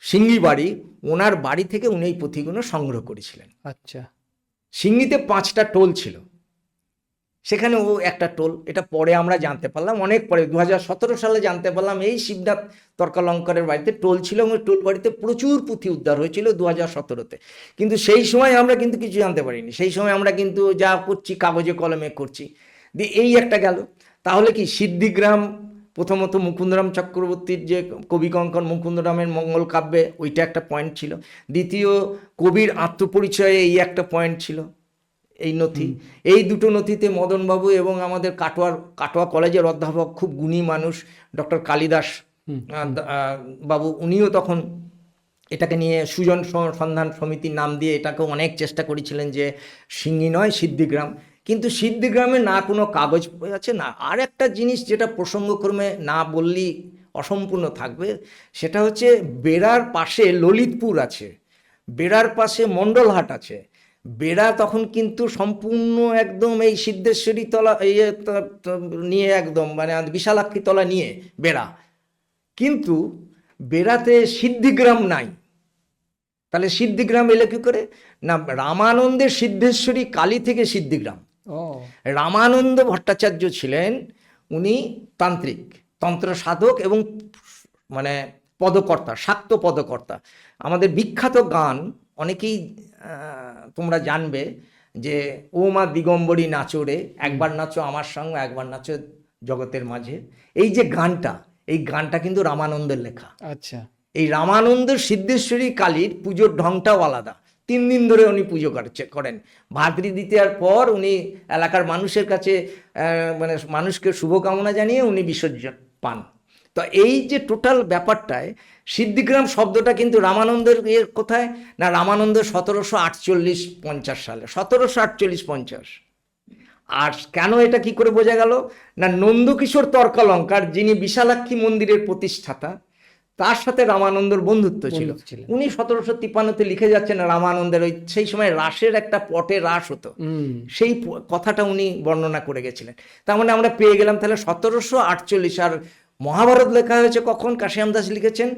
S2: সিঙ্গি বাড়ি, ওনার বাড়ি থেকে উনি এই পুঁথিগুলো সংগ্রহ করেছিলেন।
S1: আচ্ছা,
S2: সিঙ্গিতে 5টা টোল ছিল, সেখানে ও একটা টোল, এটা পরে আমরা জানতে পারলাম, অনেক পরে 2017 সালে জানতে পারলাম এই শিবনাথ তর্কালঙ্কারের বাড়িতে টোল ছিল, এবং টোল বাড়িতে প্রচুর পুঁথি উদ্ধার হয়েছিল 2017-তে। কিন্তু সেই সময় আমরা কিন্তু কিছু জানতে পারিনি, সেই সময় আমরা কিন্তু যা করছি কাগজে কলমে করছি। দিয়ে এই একটা গেল। তাহলে কি সিদ্ধিগ্রাম, প্রথমত মুকুন্দরাম চক্রবর্তীর যে কবি কঙ্কন মুকুন্দরামের মঙ্গল কাব্যে, ওইটা একটা পয়েন্ট ছিল। দ্বিতীয়, কবির আত্মপরিচয়ে এই একটা পয়েন্ট ছিল, এই নথি। এই দুটো নথিতে মদনবাবু এবং আমাদের কাটোয়া কলেজের অধ্যাপক, খুব গুণী মানুষ, ডক্টর কালিদাস বাবু, উনিও তখন এটাকে নিয়ে সুজন সন্ধান সমিতির নাম দিয়ে এটাকেও অনেক চেষ্টা করেছিলেন যে সিঙ্গি নয় সিদ্ধিগ্রাম। কিন্তু সিদ্ধিগ্রামে না কোনো কাগজ আছে না। আর একটা জিনিস যেটা প্রসঙ্গক্রমে না বললেই অসম্পূর্ণ থাকবে, সেটা হচ্ছে বেড়ার পাশে ললিতপুর আছে, বেড়ার পাশে মণ্ডলহাট আছে। বেড়া তখন কিন্তু সম্পূর্ণ একদম এই সিদ্ধেশ্বরী তলা নিয়ে একদম মানে বিশালাক্ষী তলা নিয়ে বেড়া, কিন্তু বেড়াতে সিদ্ধিগ্রাম নাই। তাহলে সিদ্ধিগ্রাম এলে কি করে? না, রামানন্দের সিদ্ধেশ্বরী কালী থেকে সিদ্ধিগ্রাম। রামানন্দ ভট্টাচার্য ছিলেন, উনি তান্ত্রিক, তন্ত্র সাধক এবং মানে পদকর্তা, শাক্ত পদকর্তা। আমাদের বিখ্যাত গান অনেকেই তোমরা জানবে যে ও মা দিগম্বরী নাচো রে, একবার নাচো আমার সঙ্গে, একবার নাচো জগতের মাঝে। এই যে গানটা, এই গানটা কিন্তু রামানন্দের লেখা।
S1: আচ্ছা,
S2: এই রামানন্দের সিদ্ধেশ্বরী কালীর পুজোর ঢংটাও আলাদা। 3 দিন ধরে উনি পুজো করেন। ভাদ্রী দ্বিতীয়ার পর উনি এলাকার মানুষের কাছে মানে মানুষকে শুভকামনা জানিয়ে উনি বিসর্জন পান। তো এই যে টোটাল ব্যাপারটায় সিদ্ধিগ্রাম শব্দটা কিন্তু রামানন্দের কোথায়? না, রামানন্দ 1748-50 সালে, 1748-50। আর কেন এটা কি করে বোঝা গেল? না, নন্দকিশোর তর্কালঙ্কার, যিনি বিশালাক্ষী মন্দিরের প্রতিষ্ঠাতা, তার সাথে রামানন্দের বন্ধুত্ব ছিল। উনি 1753-তে লিখে যাচ্ছেন রামানন্দের ওই সেই সময় রাসের একটা পটে রাস হতো, সেই কথাটা উনি বর্ণনা করে গেছিলেন। তার মানে আমরা পেয়ে গেলাম তাহলে 1748। আর মহাভারত লেখা হয়েছে কখন? কাশিরাম দাস লিখেছেন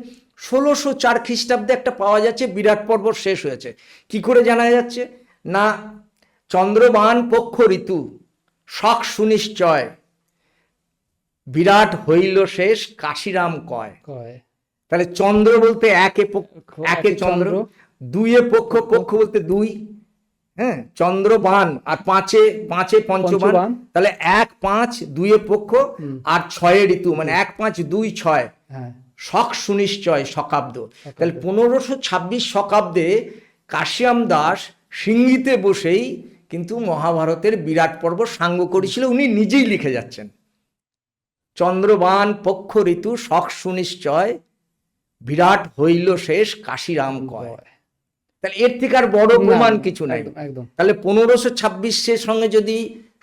S2: 1604 খ্রিস্টাব্দে একটা পাওয়া যাচ্ছে, বিরাট পর্ব শেষ হয়েছে। কি করে জানা যাচ্ছে? না, চন্দ্রবান পক্ষ ঋতু শখ সুনিশ্চয়, বিরাট হইল শেষ কাশিরাম কয়। তাহলে চন্দ্র বলতে একে চন্দ্র, 2 পক্ষ, পক্ষ বলতে 2, হ্যাঁ, চন্দ্রবান, আর 5 পঞ্চবান, তাহলে 1 5 2 পক্ষ, আর 6 ঋতু, মানে 1 5 2 6, শখ সুনিশ্চয় শকাব্দ। তাহলে 1526 শকাব্দে কাশিরাম দাস সিঙ্গিতে বসেই কিন্তু মহাভারতের বিরাট পর্ব সাঙ্গ করেছিল। উনি নিজেই লিখে যাচ্ছেন, চন্দ্রবান পক্ষ ঋতু শখ সুনিশ্চয়, বিরাট হইল শেষ কাশিরাম কয়। তাহলে এর থেকে আর বড় প্রমাণ কিছু নাই। তাহলে 1526-এর সঙ্গে যদি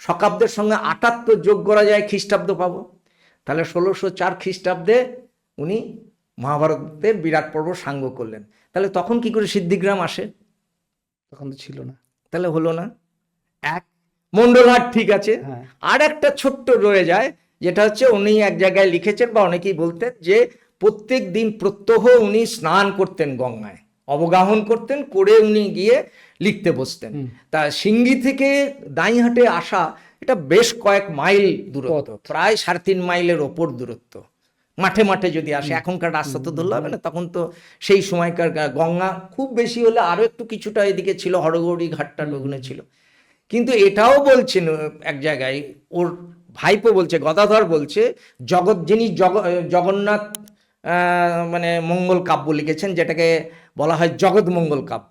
S2: শকাব্দের সঙ্গে 78 যোগ করা যায়, খ্রিস্টাব্দ পাবো। তাহলে 1604 খ্রিস্টাব্দে উনি মহাভারতের বিরাট পর্ব সাঙ্গ করলেন। তাহলে তখন কি করে সিদ্ধিগ্রাম আসে?
S1: তখন তো ছিল না,
S2: তাহলে হলো না। এক মণ্ডলহাট ঠিক আছে, আর একটা ছোট্ট রয়ে যায়, যেটা হচ্ছে উনি এক জায়গায় লিখেছেন বা অনেকেই বলতেন যে প্রত্যেক দিন প্রত্যহ উনি স্নান করতেন গঙ্গায়, অবগাহন করতেন, করে উনি গিয়ে লিখতে বসতেন। তা সিঙ্গি থেকে দাঁইহাটে আসা এটা বেশ কয়েক মাইল দূরত্ব, প্রায় 3.5 মাইলের ওপর দূরত্ব। মাঠে মাঠে যদি আসে, এখনকার রাস্তা তো ধরলে হবে না, তখন তো সেই সময়কার গঙ্গা খুব বেশি হলে আরো একটু কিছুটা এদিকে ছিল, হরগৌরী ঘাটটা ওখানে ছিল। কিন্তু এটাও বলছেন এক জায়গায়, ওর ভাইপো বলছে, গদাধর বলছে, যিনি জগন্নাথ মানে মঙ্গল কাব্য লিখেছেন, যেটাকে বলা হয় জগৎ মঙ্গল কাব্য,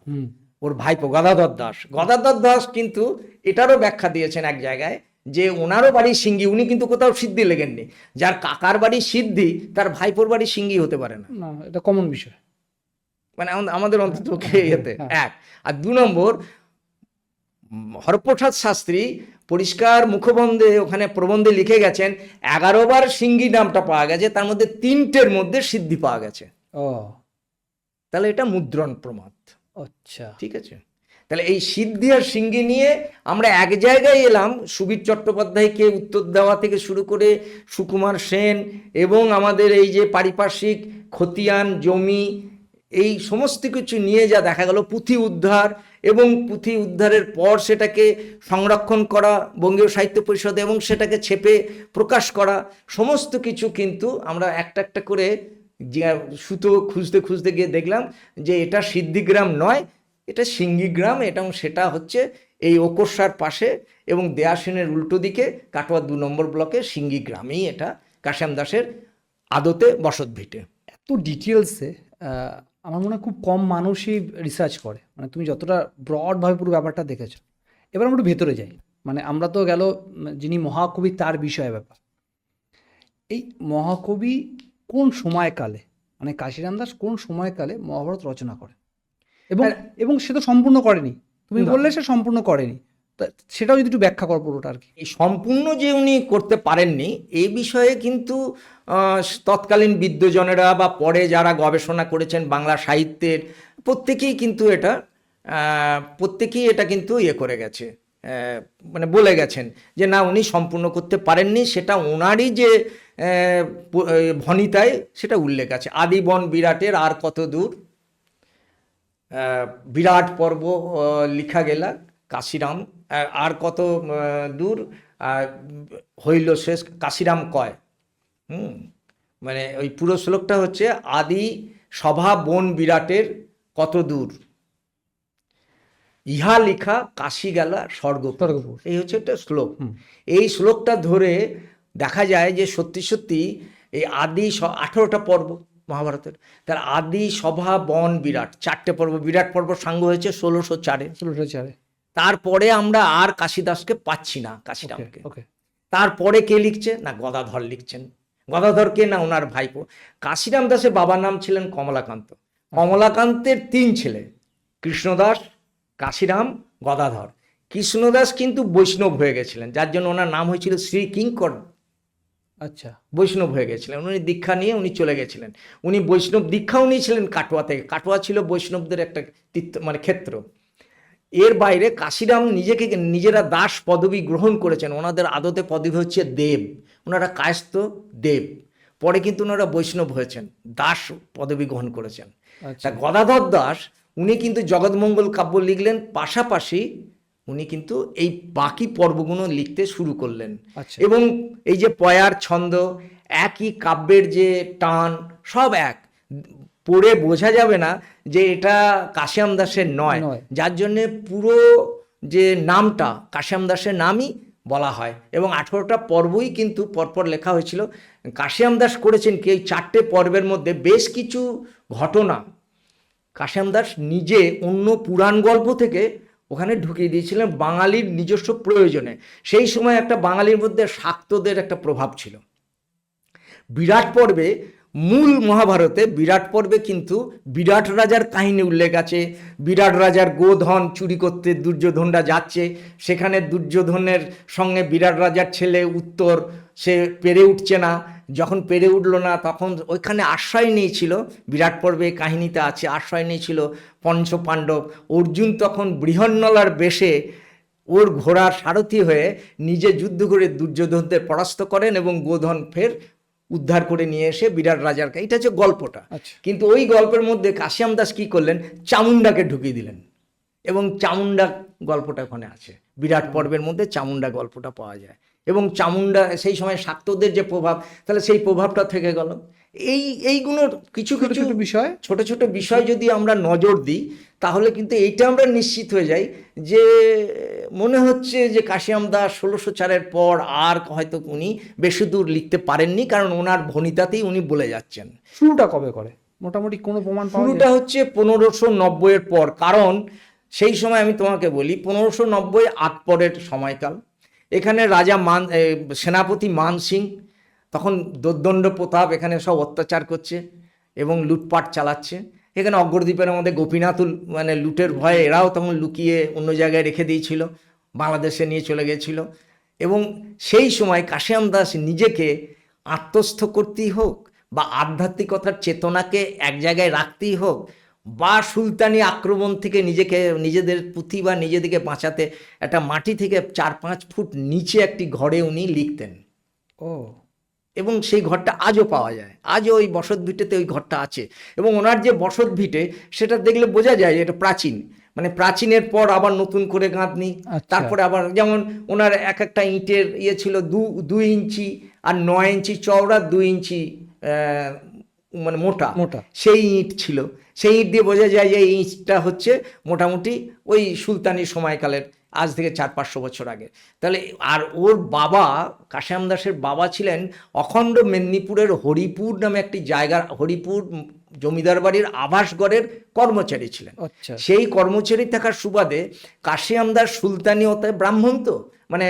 S2: ওর ভাইপো গদাধর দাস কিন্তু এটারও ব্যাখ্যা দিয়েছেন এক জায়গায়, যে ওনারও বাড়ি সিঙ্গি, উনি কিন্তু কোথাও সিদ্ধি লেখেননি। যার কাকার বাড়ি সিদ্ধি, তার ভাইপোর বাড়ি সিঙ্গি হতে পারে না,
S1: এটা কমন বিষয়,
S2: মানে আমাদের অন্তত এতে। এক, আর 2 নম্বর, হরপ্রসাদ শাস্ত্রী পরিষ্কার মুখবন্ধে ওখানে প্রবন্ধে লিখে গেছেন 11 বার সিঙ্গি নামটা পাওয়া গেছে, তার মধ্যে 3টের মধ্যে সিদ্ধি পাওয়া গেছে। তাহলে এটা মুদ্রণ প্রমাদ।
S1: আচ্ছা,
S2: ঠিক আছে। তাহলে এই সিদ্ধি আর সিঙ্গি নিয়ে আমরা এক জায়গায় এলাম, সুবীর চট্টোপাধ্যায়কে উত্তর দেওয়া থেকে শুরু করে সুকুমার সেন এবং আমাদের এই যে পারিপার্শ্বিক খতিয়ান জমি এই সমস্ত কিছু নিয়ে যা দেখা গেল, পুঁথি উদ্ধার এবং পুঁথি উদ্ধারের পর সেটাকে সংরক্ষণ করা বঙ্গীয় সাহিত্য পরিষদে এবং সেটাকে ছেপে প্রকাশ করা, সমস্ত কিছু কিন্তু আমরা একটা একটা করে যে সুতো খুঁজতে খুঁজতে গিয়ে দেখলাম যে এটা সিদ্ধিগ্রাম নয়, এটা সিঙ্গিগ্রাম, এবং সেটা হচ্ছে এই ওকরসার পাশে এবং দেয়াসেনের উল্টো দিকে কাটোয়া 2 নম্বর ব্লকে সিঙ্গিগ্রামেই এটা কাশিরাম দাসের আদতে বসত ভিটে।
S1: এত ডিটেলসে আমার মনে হয় খুব কম মানুষই রিসার্চ করে, মানে তুমি যতটা ব্রডভাবে পুরো ব্যাপারটা দেখেছো। এবার আমরা একটু ভেতরে যাই, মানে আমরা তো গেল যিনি মহাকবি তার বিষয়ে ব্যাপার। এই মহাকবি কোন সময়কালে, মানে কাশিরাম দাস কোন সময়কালে মহাভারত রচনা করে, এবং এবং সে তো সম্পূর্ণ করেনি, তুমি বললে সে সম্পূর্ণ করেনি, তা সেটাও যদি একটু ব্যাখ্যা করো পুরোটা আর কি।
S2: এই সম্পূর্ণ যে উনি করতে পারেননি এই বিষয়ে কিন্তু তৎকালীন বিদ্বজনেরা বা পরে যারা গবেষণা করেছেন বাংলা সাহিত্যের প্রত্যেকেই কিন্তু ইয়ে করে গেছে, মানে বলে গেছেন যে না উনি সম্পূর্ণ করতে পারেননি। সেটা ওনারই যে ভনিতায় সেটা উল্লেখ আছে। আদি বন বিরাটের আর কত দূর, বিরাট পর্ব লিখা গেলা কাশিরাম আর কত দূর, হইল শেষ কাশিরাম কয়। মানে ওই পুরো শ্লোকটা হচ্ছে আদি সভা বন বিরাটের কত দূর, ইহা লিখা কাশি গেলা স্বর্গপুর। এই হচ্ছে একটা শ্লোক। এই শ্লোকটা ধরে দেখা যায় যে সত্যি সত্যি এই আদি 18টা পর্ব মহাভারতের, তার আদি সভা বন বিরাট 4টে পর্ব, বিরাট পর্ব সাঙ্গ হয়েছে 1604-এ। তারপরে আমরা আর কাশিদাসকে পাচ্ছি না, কাশিরামকে। তারপরে কে লিখছে না গদাধর লিখছেন। গদাধরকে না ওনার ভাইপো। কাশিরাম দাসের বাবার নাম ছিলেন কমলাকান্ত। কমলাকান্তের 3 ছেলে, কৃষ্ণদাস, কাশিরাম, গদাধর। কৃষ্ণদাস কিন্তু বৈষ্ণব হয়ে গেছিলেন, যার জন্য ওনার নাম হয়েছিল শ্রী কিঙ্কর।
S1: আচ্ছা,
S2: বৈষ্ণব হয়ে গেছিলেন উনি, দীক্ষা নিয়ে উনি চলে গেছিলেন। উনি বৈষ্ণব দীক্ষাও নিয়েছিলেন কাটোয়া থেকে। কাটোয়া ছিল বৈষ্ণবদের একটা মানে ক্ষেত্র। এর বাইরে কাশিরাম নিজেরা দাস পদবী গ্রহণ করেছেন। ওনাদের আদতে পদবী হচ্ছে দেব, ওনারা কায়স্থ দেব। পরে কিন্তু ওনারা বৈষ্ণব হয়েছেন, দাস পদবী গ্রহণ করেছেন। তা গদাধর দাস উনি কিন্তু জগৎমঙ্গল কাব্য লিখলেন, পাশাপাশি উনি কিন্তু এই বাকি পর্বগুলো লিখতে শুরু করলেন। এবং এই যে পয়ার ছন্দ, একই কাব্যের যে টান, সব এক, পড়ে বোঝা যাবে না যে এটা কাশিরাম দাসের নয়, যার জন্যে পুরো যে নামটা কাশিরাম দাসের নামই বলা হয়। এবং 18টা পর্বই কিন্তু পরপর লেখা হয়েছিল। কাশিরাম দাস করেছেন কি, এই 4টে পর্বের মধ্যে বেশ কিছু ঘটনা কাশিরাম দাস নিজে অন্য পুরাণ গল্প থেকে ওখানে ঢুকিয়ে দিয়েছিলেন বাঙালির নিজস্ব প্রয়োজনে। সেই সময় একটা বাঙালির মধ্যে শাক্তদের একটা প্রভাব ছিল। বিরাট পর্বে, মূল মহাভারতে বিরাট পর্বে কিন্তু বিরাট রাজার কাহিনী উল্লেখ আছে। বিরাট রাজার গোধন চুরি করতে দুর্যোধনরা যাচ্ছে, সেখানে দুর্যোধনের সঙ্গে বিরাট রাজার ছেলে উত্তর, সে পেরে উঠছে না। যখন পেরে উঠলো না তখন ওইখানে আশ্রয় নিয়েছিল, বিরাট পর্বে কাহিনীতে আছে, আশ্রয় নিয়েছিল পঞ্চপাণ্ডব। অর্জুন তখন বৃহন্নলার বেশে ওর ঘোড়ার সারথি হয়ে নিজে যুদ্ধ করে দুর্যোধনদের পরাস্ত করেন এবং গোধন ফের উদ্ধার করে নিয়ে এসে বিরাট রাজার কাছে। এটা হচ্ছে গল্পটা। কিন্তু ওই গল্পের মধ্যে কাশিরাম দাস কী করলেন, চামুন্ডাকে ঢুকিয়ে দিলেন এবং চামুন্ডা গল্পটা ওখানে আছে। বিরাট পর্বের মধ্যে চামুন্ডা গল্পটা পাওয়া যায় এবং চামুন্ডা সেই সময় শাক্তদের যে প্রভাব, তাহলে সেই প্রভাবটা থেকে গেল। এইগুলোর কিছু কিছু বিষয়, ছোট ছোট বিষয় যদি আমরা নজর দিই তাহলে কিন্তু এইটা আমরা নিশ্চিত হয়ে যাই যে মনে হচ্ছে যে কাশিরাম দাস 1604-এর পর আর হয়তো উনি বেশি দূর লিখতে পারেননি, কারণ ওনার ভনিতাতেই উনি বলে যাচ্ছেন।
S1: শুরুটা কবে করে মোটামুটি কোনো প্রমাণ?
S2: শুরুটা হচ্ছে 1590-এর পর, কারণ সেই সময় আমি তোমাকে বলি 1590 আকবরের সময়কাল। এখানে রাজা সেনাপতি মান সিং তখন দোর্দণ্ড প্রতাপ এখানে সব অত্যাচার করছে এবং লুটপাট চালাচ্ছে। এখানে অগ্রদ্বীপের মধ্যে গোপীনাথ মানে লুটের ভয়ে এরাও তখন লুকিয়ে অন্য জায়গায় রেখে দিয়েছিল, বাংলাদেশে নিয়ে চলে গেছিল। এবং সেই সময় কাশিরাম দাস নিজেকে আত্মস্থ করতেই হোক বা আধ্যাত্মিকতার চেতনাকে এক জায়গায় রাখতেই হোক, বা সুলতানি আক্রমণ থেকে নিজেদের পুঁথি বা নিজেদেরকে বাঁচাতে একটা মাটি থেকে 4-5 ফুট নিচে একটি ঘরে উনি লিখতেন,
S1: ও
S2: এবং সেই ঘরটা আজও পাওয়া যায়। আজও ওই বসত ভিটেতে ওই ঘরটা আছে, এবং ওনার যে বসত ভিটে সেটা দেখলে বোঝা যায় যে এটা প্রাচীন, মানে প্রাচীনের পর আবার নতুন করে গাঁথনি।
S1: আচ্ছা।
S2: তারপরে আবার যেমন ওনার এক একটা ইঁটের ছিল 2 ইঞ্চি আর 9 ইঞ্চি চওড়া, 2 ইঞ্চি মানে মোটা
S1: মোটা।
S2: সেই ইঁট ছিল। সেই ইঁট দিয়ে বোঝা যায় যে এই ইঁটটা হচ্ছে মোটামুটি ওই সুলতানি সময়কালের, আজ থেকে 400-500 বছর আগে। তাহলে আর ওর বাবা কাশেম দাসের বাবা ছিলেন অখণ্ড মেদিনীপুরের হরিপুর নামে একটি জায়গা, হরিপুর জমিদার বাড়ির আবাসগড়ের কর্মচারী ছিলেন।
S1: আচ্ছা।
S2: সেই কর্মচারী থাকার সুবাদে কাশেম দাস সুলতানি হতে ব্রাহ্মণ, তো মানে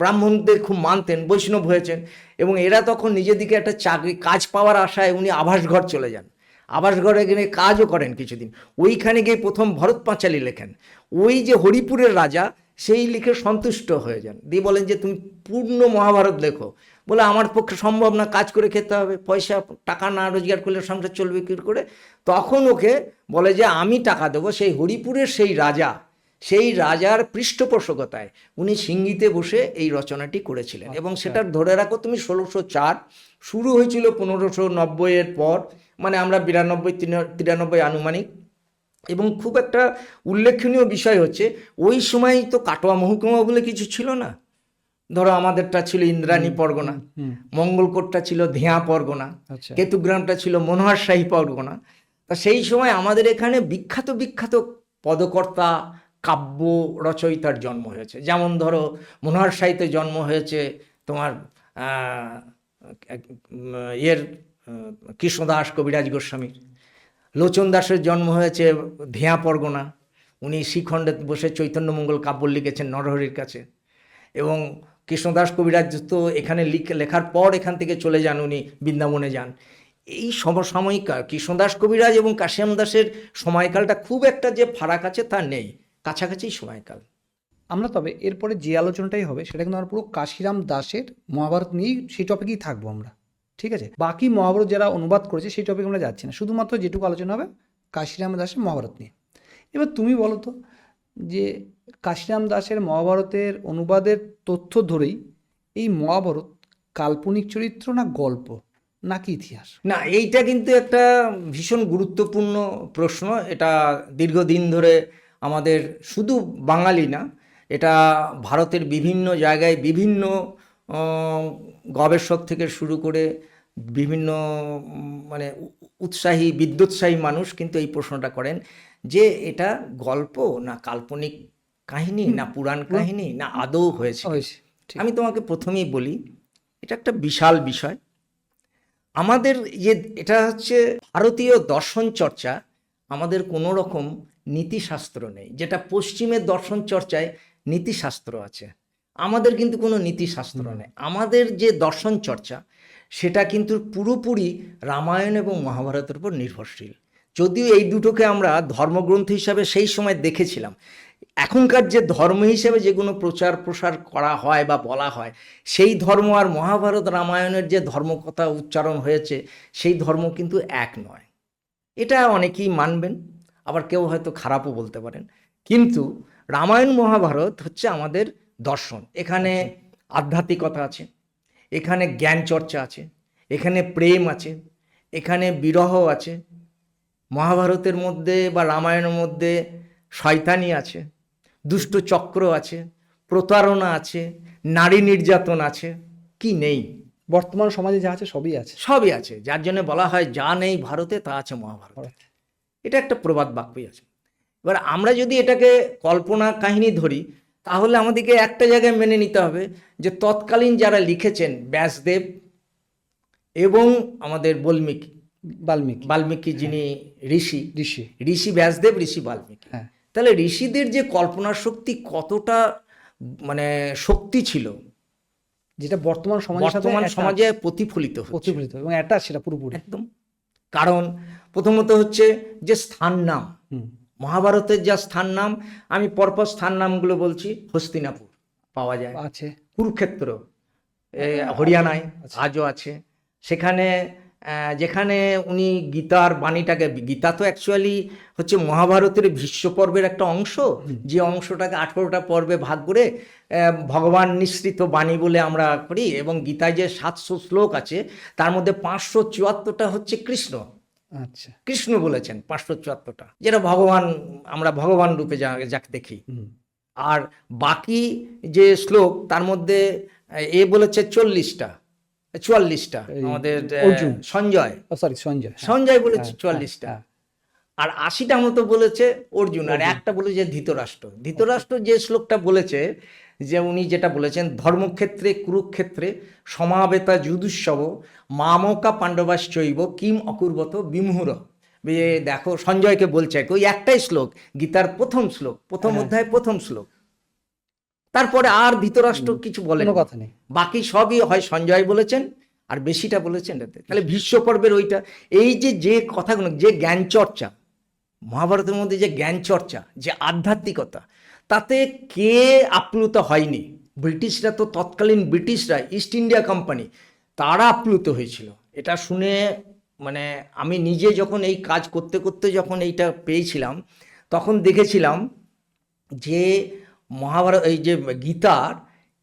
S2: ব্রাহ্মণদের খুব মানতেন, বৈষ্ণব হয়েছেন, এবং এরা তখন নিজেদিকে একটা চাকরি কাজ পাওয়ার আশায় উনি আবাসঘর চলে যান। আবাসঘরে গিয়ে কাজও করেন কিছুদিন। ওইখানে গিয়ে প্রথম ভরত পাঁচালী লেখেন। ওই যে হরিপুরের রাজা সেই লিখে সন্তুষ্ট হয়ে যান, দিয়ে বলেন যে তুমি পূর্ণ মহাভারত লেখো। বলে আমার পক্ষে সম্ভব না, কাজ করে খেতে হবে, পয়সা টাকা না রোজগার করলে সংসার চলবে কী করে। তখন ওকে বলে যে আমি টাকা দেবো। সেই হরিপুরের সেই রাজা, সেই রাজার পৃষ্ঠপোষকতায় উনি সিঙ্গিতে বসে এই রচনাটি করেছিলেন। এবং সেটা ধরে রাখো তুমি 1604, শুরু হয়েছিল 1590-এর পর, মানে আমরা 92-93 আনুমানিক। এবং খুব একটা উল্লেখনীয় বিষয় হচ্ছে ওই সময় তো কাটোয়া মহকুমা বলে কিছু ছিল না। ধরো আমাদেরটা ছিল ইন্দ্রাণী পরগনা, মঙ্গলকোটটা ছিল ধেয়া পরগনা,
S1: আচ্ছা।
S2: কেতুগ্রামটা ছিল মনোহরশাহী পরগনা। তা সেই সময় আমাদের এখানে বিখ্যাত বিখ্যাত পদকর্তা, কাব্য রচয়িতার জন্ম হয়েছে। যেমন ধরো মনোহরশাহীতে জন্ম হয়েছে তোমার কৃষ্ণদাস কবিরাজ গোস্বামীর। লোচন দাসের জন্ম হয়েছে ধেয়া পরগনা, উনি শ্রীখণ্ডে বসে চৈতন্যমঙ্গল কাব্য লিখেছেন নরহরির কাছে। এবং কৃষ্ণদাস কবিরাজ তো এখানে লেখার পর এখান থেকে চলে যান, উনি বৃন্দাবনে যান। এই সমসাময়িক কৃষ্ণদাস কবিরাজ এবং কাশেম দাসের সময়কালটা খুব একটা যে ফারাক আছে তা নেই, কাছাকাছি সময়কাল।
S1: আমরা তবে এরপরে যে আলোচনাটাই হবে সেটা কিন্তু আমরা পুরো কাশিরাম দাসের মহাভারত নিয়েই সেই টপিকেই থাকবো আমরা, ঠিক আছে? বাকি মহাভারত যারা অনুবাদ করেছে সেই টপিক আমরা যাচ্ছি না, শুধুমাত্র যেটুকু আলোচনা হবে কাশিরাম দাসের মহাভারত নিয়ে। এবার তুমি বলো তো যে কাশিরাম দাসের মহাভারতের অনুবাদের তথ্য ধরেই এই মহাভারত কাল্পনিক চরিত্র না গল্প নাকি ইতিহাস?
S2: না, এইটা কিন্তু একটা ভীষণ গুরুত্বপূর্ণ প্রশ্ন। এটা দীর্ঘদিন ধরে আমাদের, শুধু বাঙালি না, এটা ভারতের বিভিন্ন জায়গায় বিভিন্ন গবেষক থেকে শুরু করে বিভিন্ন মানে উৎসাহী বিদ্যোৎসাহী মানুষ কিন্তু এই প্রশ্নটা করেন যে এটা গল্প না কাল্পনিক কাহিনী না পুরাণ কাহিনী না আদৌ হয়েছে।
S1: ঠিক।
S2: আমি তোমাকে প্রথমেই বলি, এটা একটা বিশাল বিষয়। আমাদের যে এটা হচ্ছে ভারতীয় দর্শন চর্চা, আমাদের কোনো রকম নীতিশাস্ত্র নেই। যেটা পশ্চিমের দর্শন চর্চায় নীতিশাস্ত্র আছে, আমাদের কিন্তু কোনো নীতিশাস্ত্র নেই। আমাদের যে দর্শন চর্চা সেটা কিন্তু পুরোপুরি রামায়ণ এবং মহাভারতের উপর নির্ভরশীল। যদিও এই দুটোকে আমরা ধর্মগ্রন্থ হিসাবে সেই সময় দেখেছিলাম, এখনকার যে ধর্ম হিসেবে যেগুলো প্রচার প্রসার করা হয় বা বলা হয়, সেই ধর্ম আর মহাভারত রামায়ণের যে ধর্মকথা উচ্চারণ হয়েছে সেই ধর্ম কিন্তু এক নয়। এটা অনেকেই মানবেন, আবার কেউ হয়তো খারাপও বলতে পারেন। কিন্তু রামায়ণ মহাভারত হচ্ছে আমাদের দর্শন। এখানে আধ্যাত্মিকতা আছে, এখানে জ্ঞান চর্চা আছে, এখানে প্রেম আছে, এখানে বিরহ আছে। মহাভারতের মধ্যে বা রামায়ণের মধ্যে শয়তানি আছে, দুষ্ট চক্র আছে, প্রতারণা আছে, নারী নির্যাতন আছে, কি নেই?
S1: বর্তমান সমাজে যা আছে সবই আছে,
S2: সবই আছে। যার জন্য বলা হয় যা নেই ভারতে তা আছে মহাভারতে। এটা একটা প্রবাদ বাক্যই আছে। এবার আমরা যদি এটাকে কল্পনা কাহিনী ধরি, তাহলে আমাদেরকে একটা জায়গায় মেনে নিতে হবে যে তৎকালীন যারা লিখেছেন ব্যাসদেব এবং আমাদের বাল্মীকি যিনি ঋষি ব্যাসদেব, ঋষি বাল্মীকি। তাহলে ঋষিদের যে কল্পনা শক্তি কতটা মানে শক্তি ছিল,
S1: যেটা বর্তমান
S2: সমাজে প্রতিফলিত
S1: এবং এটা সেটা পুরোপুরি
S2: একদম। কারণ প্রথমত হচ্ছে যে স্থান নাম, মহাভারতের যা স্থান নাম, আমি পরপর স্থান নামগুলো বলছি। হস্তিনাপুর পাওয়া যায় আছে, কুরুক্ষেত্র হরিয়ানায় আজও আছে, সেখানে যেখানে উনি গীতার বাণীটাকে, গীতা তো অ্যাকচুয়ালি হচ্ছে মহাভারতের ভীষ্ম পর্বের একটা অংশ, যে অংশটাকে 18টা পর্বে ভাগ করে ভগবান নিঃসৃত বাণী বলে আমরা করি, এবং গীতায় যে 700 শ্লোক আছে তার মধ্যে 574টা হচ্ছে কৃষ্ণ,
S1: আচ্ছা।
S2: কৃষ্ণ বলেছেন 574টা, যেটা ভগবান, আমরা ভগবান রূপে যাকে দেখি। আর বাকি যে শ্লোক তার মধ্যে এ বলেছে 44টা 44টা, আমাদের
S1: অর্জুন।
S2: সঞ্জয়
S1: সরি, সঞ্জয়।
S2: সঞ্জয় বলেছে
S1: হ্যাঁ,
S2: 44টা,
S1: হ্যাঁ।
S2: আর 80টা মতো বলেছে অর্জুন, আর একটা বলেছে ধৃতরাষ্ট্র। ধৃতরাষ্ট্র যে শ্লোকটা বলেছে, যে উনি যেটা বলেছেন, ধর্মক্ষেত্রে কুরুক্ষেত্রে সমাবেতা যুধুৎসব মামকা পাণ্ডবাশ্চৈব কিম অকুর্বত বিমুহুর। দেখো সঞ্জয়কে বলছে আর কি, ওই একটাই শ্লোক, গীতার প্রথম শ্লোক, প্রথম অধ্যায় প্রথম শ্লোক। তারপরে আর ধৃতরাষ্ট্র কিছু বলেন,
S1: কোনো কথা নেই।
S2: বাকি সবই হয় সঞ্জয় বলেছেন আর বেশিটা বলেছেন এটাতে। তাহলে ভীষ্ম পর্বের ওইটা, এই যে কথাগুলো, যে জ্ঞান চর্চা, মহাভারতের মধ্যে যে জ্ঞান চর্চা, যে আধ্যাত্মিকতা, তাতে কে আপ্লুত হয়নি? ব্রিটিশরা তো, তৎকালীন ব্রিটিশরা, ইস্ট ইন্ডিয়া কোম্পানি, তারা আপ্লুত হয়েছিল। এটা শুনে মানে আমি নিজে যখন এই কাজ করতে করতে যখন এইটা পেয়েছিলাম, তখন দেখেছিলাম যে মহাভারত, এই যে গীতার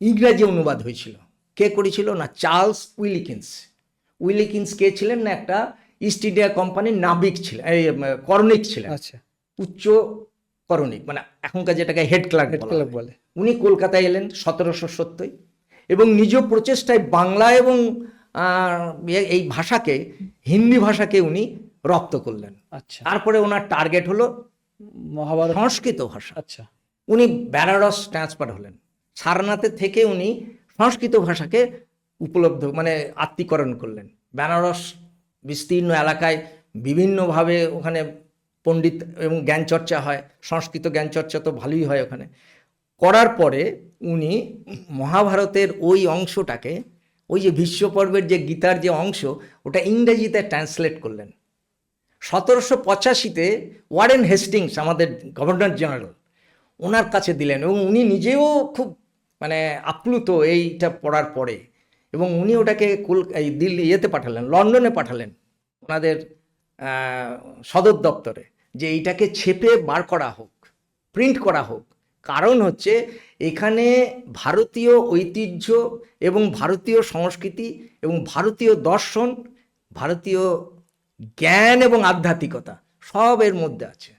S2: ইংরাজি অনুবাদ হয়েছিল, কে করেছিল না চার্লস উইলিকিন্স। উইলিকিন্স কে ছিলেন না একটা ইস্ট ইন্ডিয়া কোম্পানির নাবিক ছিলেন, এই করণিক ছিলেন,
S1: আচ্ছা।
S2: উচ্চ করণিক, মানে এখনকার যেটাকে হেড ক্লার্ক
S1: বলে।
S2: উনি কলকাতায় এলেন 1770, এবং নিজ প্রচেষ্টায় বাংলা এবং এই ভাষাকে, হিন্দি ভাষাকে উনি রপ্ত করলেন।
S1: আচ্ছা।
S2: তারপরে ওনার টার্গেট হলো
S1: মহাভারত।
S2: সংস্কৃত ভাষা।
S1: আচ্ছা।
S2: উনি বেনারস ট্রান্সফার হলেন, সারনাথে থেকে উনি সংস্কৃত ভাষাকে উপলব্ধ, মানে আত্মীকরণ করলেন। বেনারস বিস্তীর্ণ এলাকায় বিভিন্নভাবে ওখানে পণ্ডিত এবং জ্ঞান চর্চা হয়, সংস্কৃত জ্ঞান চর্চা তো ভালোই হয় ওখানে। করার পরে উনি মহাভারতের ওই অংশটাকে, ওই যে ভীষ্ম পর্বের যে গীতার যে অংশ, ওটা ইংরেজিতে ট্রান্সলেট করলেন। 1785-তে ওয়ারেন হেস্টিংস, আমাদের গভর্নর জেনারেল, ওনার কাছে দিলেন, এবং উনি নিজেও খুব মানে আপ্লুত এইটা পড়ার পরে, এবং উনি ওটাকে এই দিল্লি ইয়েতে পাঠালেন, লন্ডনে পাঠালেন, ওনাদের সদর দপ্তরে, যে এইটাকে ছেপে বার করা হোক, প্রিন্ট করা হোক। কারণ হচ্ছে এখানে ভারতীয় ঐতিহ্য এবং ভারতীয় সংস্কৃতি এবং ভারতীয় দর্শন, ভারতীয় জ্ঞান এবং আধ্যাত্মিকতা সব এর মধ্যে আছে।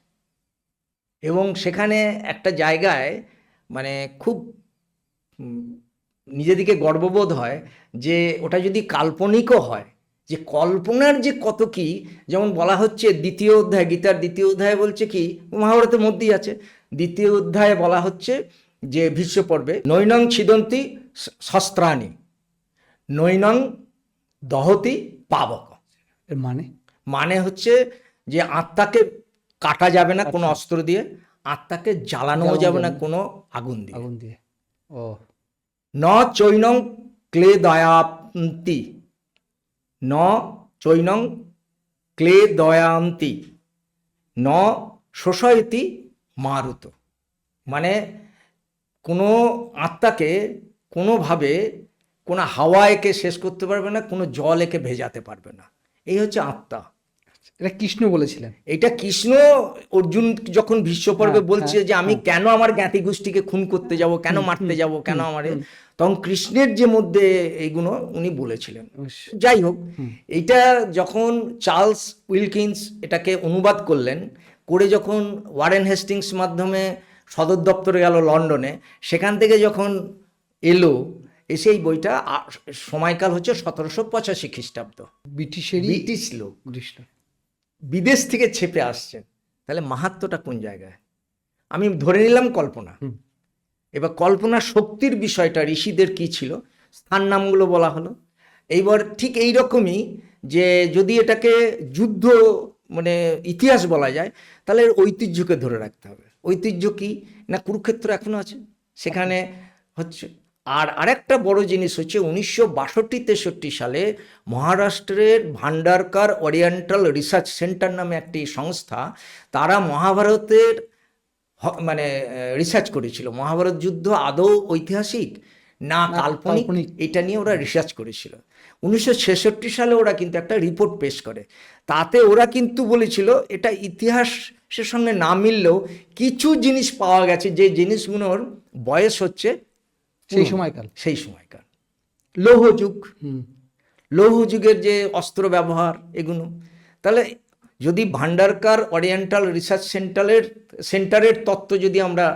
S2: এবং সেখানে একটা জায়গায় মানে খুব নিজেদিকে গর্ববোধ হয় যে ওটা যদি কাল্পনিকও হয়, যে কল্পনার যে কত কি, যেমন বলা হচ্ছে দ্বিতীয় অধ্যায়, গীতার দ্বিতীয় অধ্যায় বলছে কি, মহাভারতের মধ্যেই আছে, দ্বিতীয় অধ্যায়ে বলা হচ্ছে যে ভীষ্ম পর্বে, নৈনং ছিদন্তি শস্ত্রাণি নৈনং দহতি পাবক।
S1: এর
S2: মানে হচ্ছে যে আত্মাকে কাটা যাবে না কোনো অস্ত্র দিয়ে, আত্মাকে জ্বালানো যাবে না কোনো আগুন দিয়ে।
S1: ও
S2: ন চৈনং ক্লেদয়ান্তি, ন চৈনং ক্লেদয়ান্তি, ন শোষয়তি মারুত। মানে কোনো আত্মাকে কোনোভাবে কোনো হাওয়া একে শেষ করতে পারবে না, কোনো জল একে ভেজাতে পারবে না। এই হচ্ছে আত্মা।
S1: এটা কৃষ্ণ বলেছিলেন।
S2: এটা কৃষ্ণ অর্জুন যখন ভীষ্ম পর্বে বলছে যে আমি কেন আমার জ্ঞাতি গোষ্ঠীকে খুন করতে যাব, কেন মারতে যাব, কেন আমার, তখন কৃষ্ণের যে মধ্যে এইগুলো উনি বলেছিলেন। যাই হোক, এইটা যখন চার্লস উইলকিন্স এটাকে অনুবাদ করলেন, করে যখন ওয়ারেন হেস্টিংস মাধ্যমে সদর দপ্তরে গেল লন্ডনে, সেখান থেকে যখন এলো, এসে এই বইটা, সময়কাল হচ্ছে 1785 খ্রিস্টাব্দ, ব্রিটিশ লোক বিদেশ থেকে ছেপে আসছেন। তাহলে মাহাত্ম্যটা কোন জায়গায়? আমি ধরে নিলাম কল্পনা। এবার কল্পনা শক্তির বিষয়টা ঋষিদের কি ছিল, স্থান নামগুলো বলা হলো। এইবার ঠিক এই রকমই, যে যদি এটাকে যুদ্ধ মানে ইতিহাস বলা যায়, তাহলে এর ঐতিহ্যকে ধরে রাখতে হবে। ঐতিহ্য কি না, কুরুক্ষেত্র এখনো আছে, সেখানে হচ্ছে। আর আরেকটা বড় জিনিস হচ্ছে 1962-63 সালে মহারাষ্ট্রের ভান্ডারকার ওরিয়েন্টাল রিসার্চ সেন্টার নামে একটি সংস্থা, তারা মহাভারতের মানে রিসার্চ করেছিল, মহাভারত যুদ্ধ আদৌ ঐতিহাসিক না কাল্পনিক, এটা নিয়ে ওরা রিসার্চ করেছিল। 1966 সালে ওরা কিন্তু একটা রিপোর্ট পেশ করে, তাতে ওরা কিন্তু বলেছিল এটা ইতিহাসের সঙ্গে না মিললেও কিছু জিনিস পাওয়া গেছে যে জিনিসগুলোর বয়স হচ্ছে সেই সময়কার লৌহ যুগ, লৌহ যুগের যে অস্ত্র ব্যবহার এগুলো। তাহলে যদি ভান্ডারকার ওরিয়েন্টাল রিসার্চ সেন্টারের তত্ত্ব যদি আমরা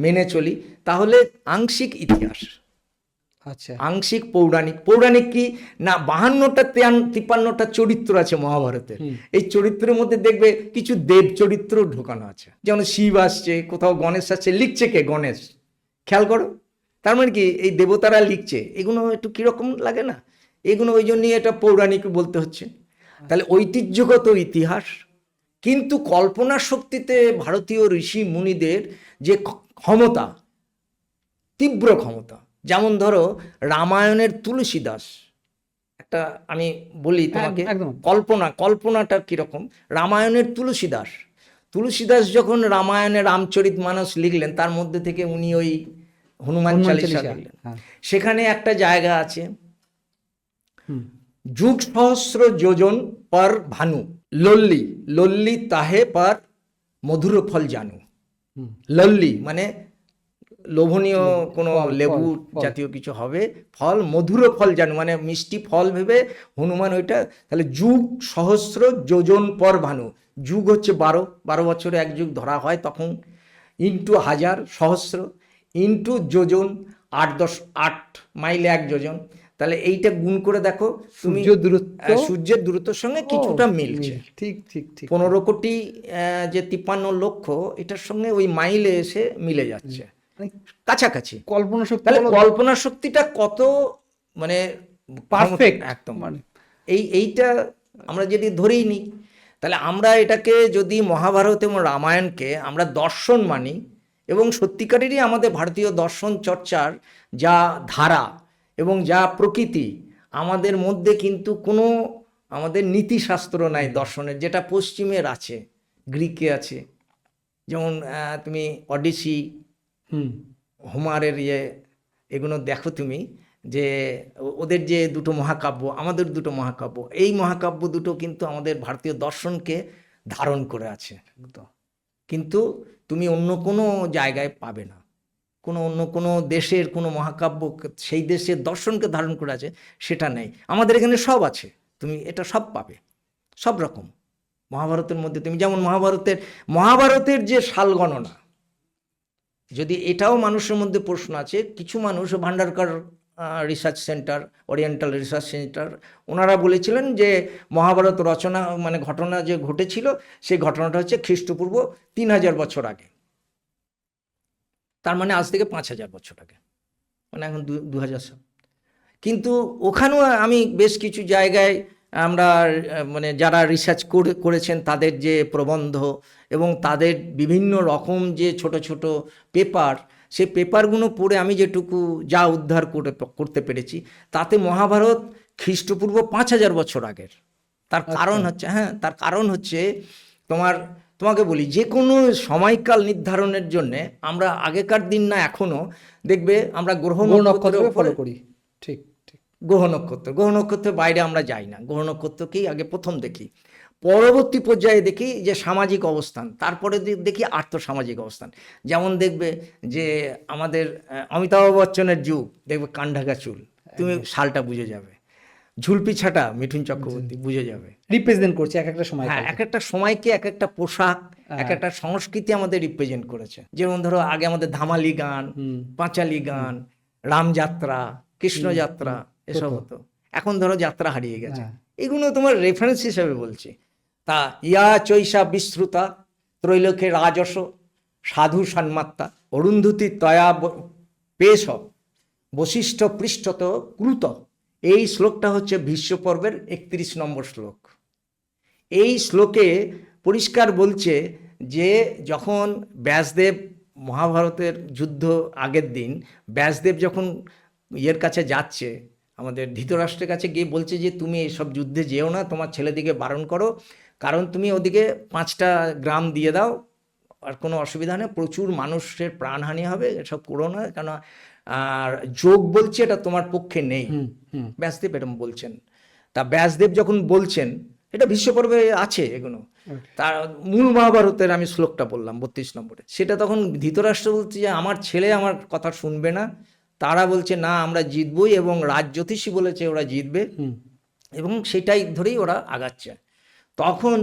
S2: মেনে চলি, তাহলে আংশিক ইতিহাস,
S1: আচ্ছা,
S2: আংশিক পৌরাণিক। পৌরাণিক কি না, 52টা 53টা চরিত্র আছে মহাভারতের। এই চরিত্রের মধ্যে দেখবে কিছু দেব চরিত্র ঢোকানো আছে, যেমন শিব আসছে, কোথাও গণেশ আসছে। লিখছে কে? গণেশ। খেয়াল করো, তার মানে কি এই দেবতারা লিখছে, এগুলো একটু কিরকম লাগে না? এগুলো ওই জন্যই এটা পৌরাণিক বলতে হচ্ছে। তাহলে ঐতিহ্যগত ইতিহাস, কিন্তু কল্পনা শক্তিতে ভারতীয় ঋষি মুনিদের যে ক্ষমতা, তীব্র ক্ষমতা। যেমন ধরো রামায়ণের তুলসীদাস, একটা আমি বলি তোমাকে কল্পনাটা কিরকম। রামায়ণের তুলসীদাস যখন রামায়ণে রামচরিতমানস লিখলেন, তার মধ্যে থেকে উনি ওই হনুমান চালিসা লিখলেন। সেখানে একটা জায়গা আছে, যুগ সহস্র যোজন পর ভানু লল্লি তাহে পর মধুর ফল জানু। লল্লি মানে লোভনীয় কোনো লেবু জাতীয় কিছু হবে, ফল মধুর ফল জানু মানে মিষ্টি ফল ভেবে হনুমান ওইটা। তাহলে যুগ সহস্র যোজন পর ভানু, যুগ হচ্ছে 12 বছরে এক যুগ ধরা হয় তখন, ইন্টু 1000 সহস্র, ইন্টু যোজন 8 মাইলে 1 যোজন। তাহলে এইটা গুণ করে দেখো তুমি, সূর্যের দূরত্বের সঙ্গে কিছুটা মিলছে।
S1: ঠিক
S2: 15 কোটি যে 53 লক্ষ, এটার সঙ্গে ওই মাইলে এসে মিলে যাচ্ছে, কাছাকাছি।
S1: কল্পনা শক্তি,
S2: তাহলে কল্পনা শক্তিটা কত মানে
S1: পারফেক্ট
S2: একদম। মানে এইটা আমরা যদি ধরেই নিই, তাহলে আমরা এটাকে যদি মহাভারত এবং রামায়ণকে আমরা দর্শন মানি, এবং সত্যিকারেরই আমাদের ভারতীয় দর্শন চর্চার যা ধারা এবং যা প্রকৃতি, আমাদের মধ্যে কিন্তু কোনো আমাদের নীতিশাস্ত্র নাই দর্শনের, যেটা পশ্চিমের আছে, গ্রিকে আছে। যেমন তুমি অডিসি, হোমারের এগুলো দেখো তুমি, যে ওদের যে দুটো মহাকাব্য, আমাদের দুটো মহাকাব্য, এই মহাকাব্য দুটো কিন্তু আমাদের ভারতীয় দর্শনকে ধারণ করে আছে। কিন্তু তুমি অন্য কোনো জায়গায় পাবে না, অন্য কোনো দেশের কোনো মহাকাব্য সেই দেশের দর্শনকে ধারণ করে আছে সেটা নেই। আমাদের এখানে সব আছে, তুমি এটা সব পাবে, সব রকম। মহাভারতের মধ্যে তুমি যেমন মহাভারতের যে সাল গণনা, যদি এটাও মানুষের মধ্যে প্রশ্ন আছে, কিছু মানুষ Bhandarkar research centre, oriental research centre, ওনারা বলেছিলেন যে মহাভারত রচনা মানে ঘটনা যে ঘটেছিল, সেই ঘটনাটা হচ্ছে খ্রিস্টপূর্ব 3000 বছর আগে। তার মানে আজ থেকে 5000 বছর আগে, মানে এখন 2000 সাল। কিন্তু ওখানেও আমি বেশ কিছু জায়গায় আমরা মানে যারা রিসার্চ করেছেন তাদের যে প্রবন্ধ এবং তাদের বিভিন্ন রকম যে ছোট ছোট পেপার, সেই পেপারগুলো পড়ে আমি যেটুকু যা উদ্ধার করতে পেরেছি, তাতে মহাভারত খ্রিস্টপূর্ব 5000 বছর আগের। তার কারণ হচ্ছে, তার কারণ হচ্ছে তোমাকে বলি, যে কোনো সময়কাল নির্ধারণের জন্যে আমরা আগেকার দিন না এখনো দেখবে আমরা গ্রহ নক্ষত্র ফলো করি। ঠিক গ্রহ নক্ষত্রের বাইরে আমরা যাই না, গ্রহ নক্ষত্রকেই আগে প্রথম দেখি, পরবর্তী পর্যায়ে দেখি যে সামাজিক অবস্থান, তারপরে দেখি আর্থসামাজিক অবস্থান। যেমন দেখবে যে আমাদের অমিতাভ বচ্চনের যুগ, দেখবে কানঢাকা চুল, তুমি সালটা বুঝে যাবে। ঝুলপি ছাটা মিঠুন চক্রবর্তী, বুঝে যাবে,
S1: রিপ্রেজেন্ট করছে এক একটা সময়।
S2: এক একটা সময়কে এক একটা পোশাক, এক একটা সংস্কৃতি আমাদের রিপ্রেজেন্ট করেছে। যেমন ধরো আগে আমাদের ধামালি গান, পাঁচালি গান, রামযাত্রা, কৃষ্ণযাত্রা এসব হতো। এখন ধরো যাত্রা হারিয়ে গেছে। এগুলো তোমার রেফারেন্স হিসেবে বলছি। তা ইয়া চৈষা বিশ্রুতা ত্রৈলোক্যে রাজস সাধু সন্মাত্তা অরুন্ধতী তয়া পেশ বশিষ্ঠ পৃষ্ঠত ক্রুত। এই শ্লোকটা হচ্ছে ভীষ্ম পর্বের 31 নম্বর শ্লোক। এই শ্লোকে পরিষ্কার বলছে যে যখন ব্যাসদেব মহাভারতের যুদ্ধ আগের দিন ব্যাসদেব যখন ইয়ের কাছে যাচ্ছে, আমাদের ধৃতরাষ্ট্রের কাছে গিয়ে বলছে যে তুমি এইসব যুদ্ধে যেও না, তোমার ছেলেদিকে বারণ করো, কারণ তুমি ওদিকে 5টা গ্রাম দিয়ে দাও আর কোনো অসুবিধা নেই, প্রচুর মানুষের প্রাণহানি হবে, এসব করো না, কেন আর যোগ বলছে এটা তোমার পক্ষে নেই। ব্যাসদেব এরকম বলছেন। তা ব্যাসদেব যখন বলছেন, এটা বিশ্বপর্বে আছে এগুলো, তার মূল মহাভারতের আমি শ্লোকটা বললাম 32 নম্বরে, সেটা তখন ধৃতরাষ্ট্র বলছে যে আমার ছেলে আমার কথা শুনবে না, তারা বলছে না আমরা জিতবই, এবং রাজজ্যোতিষী বলেছে ওরা জিতবে, এবং সেটাই ধরেই ওরা আগাচ্ছে। তখন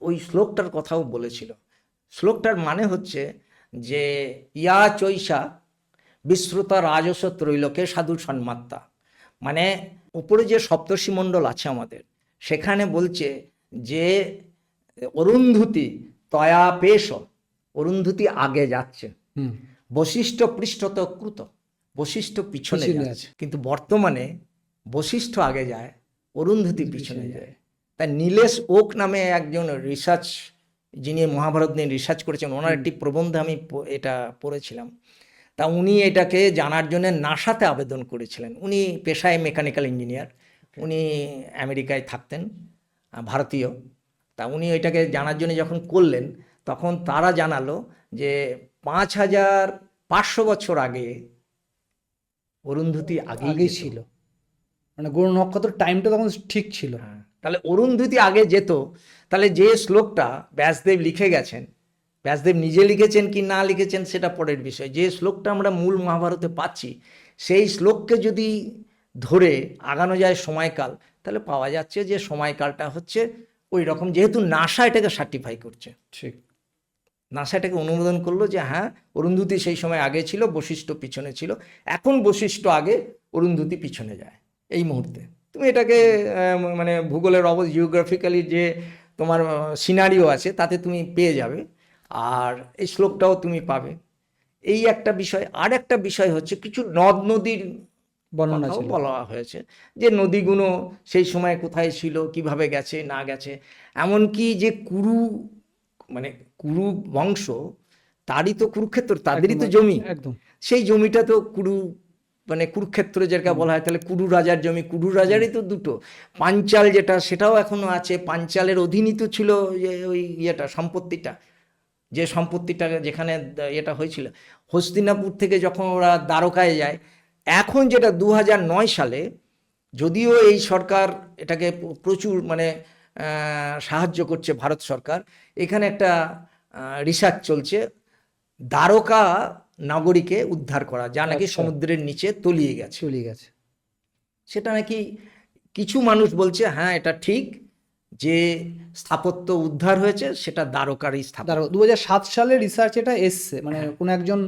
S2: ওই শ্লোকটার কথাও বলেছিল। শ্লোকটার মানে হচ্ছে যে ইয়া চৈষা বিশ্রুতা রাজস্ব ত্রৈলোকে সাধু সন্মাত্তা, মানে উপরে যে সপ্তর্ষি মণ্ডল আছে আমাদের, সেখানে বলছে যে অরুন্ধুতি তয়া পেশ, অরুন্ধুতি আগে যাচ্ছে, বশিষ্ঠ পৃষ্ঠত কৃত, বশিষ্ঠ পিছনে যাচ্ছে। কিন্তু বর্তমানে বশিষ্ঠ আগে যায়, অরুন্ধুতি পিছনে যায়। তাই নীলেশ ওক নামে একজন রিসার্চ, যিনি মহাভারত নিয়ে রিসার্চ করেছেন, ওনার একটি প্রবন্ধে আমি এটা পড়েছিলাম। তা উনি এটাকে জানার জন্য নাসাতে আবেদন করেছিলেন। উনি পেশায় মেকানিক্যাল ইঞ্জিনিয়ার, উনি আমেরিকায় থাকতেন, ভারতীয়। তা উনি এটাকে জানার জন্য যখন করলেন, তখন তারা জানালো যে 5500 বছর আগে অরুন্ধুতি আগে
S1: ছিল, মানে গ্রহ নক্ষত্র টাইমটা তখন ঠিক ছিল।
S2: তাহলে অরুন্ধুতি আগে যেত, তাহলে যে শ্লোকটা ব্যাসদেব লিখে গেছেন, ব্যাসদেব নিজে লিখেছেন কি না লিখেছেন সেটা পরের বিষয়, যে শ্লোকটা আমরা মূল মহাভারতে পাচ্ছি, সেই শ্লোককে যদি ধরে আগানো যায় সময়কাল, তাহলে পাওয়া যাচ্ছে যে সময়কালটা হচ্ছে ওই রকম, যেহেতু নাসা এটাকে সার্টিফাই করছে,
S1: ঠিক,
S2: নাসা এটাকে অনুমোদন করলো যে হ্যাঁ অরুন্ধুতি সেই সময় আগে ছিল, বশিষ্ঠ পিছনে ছিল, এখন বশিষ্ঠ আগে, অরুন্ধুতি পিছনে যায় এই মুহূর্তে। তুমি এটাকে মানে ভূগোলের জিওগ্রাফিক্যালি যে তোমার সিনারিও আছে তাতে তুমি পেয়ে যাবে, আর এই শ্লোকটাও তুমি পাবে। এই একটা বিষয়। আর একটা বিষয় হচ্ছে কিছু নদ নদীর
S1: বর্ণনা
S2: কথাও
S1: ছিল,
S2: বলা হয়েছে, যে নদীগুলো সেই সময় কোথায় ছিল, কিভাবে গেছে না গেছে। এমনকি যে কুরু, মানে কুরু বংশ, তারই তো কুরুক্ষেত্র, তাদেরই তো জমি,
S1: একদম
S2: সেই জমিটা তো কুরু, মানে কুরুক্ষেত্র যেটা বলা হয়, তাহলে কুরু রাজার জমি, কুরু রাজারই তো দুটো। পাঞ্চাল যেটা, সেটাও এখনো আছে, পাঞ্চালের অধীনই তো ছিল ওই ইয়েটা, সম্পত্তিটা, যে সম্পত্তিটা যেখানে এটা হয়েছিল। হস্তিনাপুর থেকে যখন ওরা দ্বারকায় যায়, এখন যেটা 2009 সালে, যদিও এই সরকার এটাকে প্রচুর মানে সাহায্য করছে ভারত সরকার, এখানে একটা রিসার্চ চলছে দ্বারকা নগরীকে উদ্ধার করা, যা নাকি সমুদ্রের নিচে তলিয়ে গেছে। সেটা নাকি কিছু মানুষ বলছে হ্যাঁ এটা ঠিক, যে স্থাপত্য উদ্ধার হয়েছে সেটা দ্বারকারই স্থাপত্য।
S1: 2007 সালে রিসার্চ এটা এসছে, মানে কোনো একজন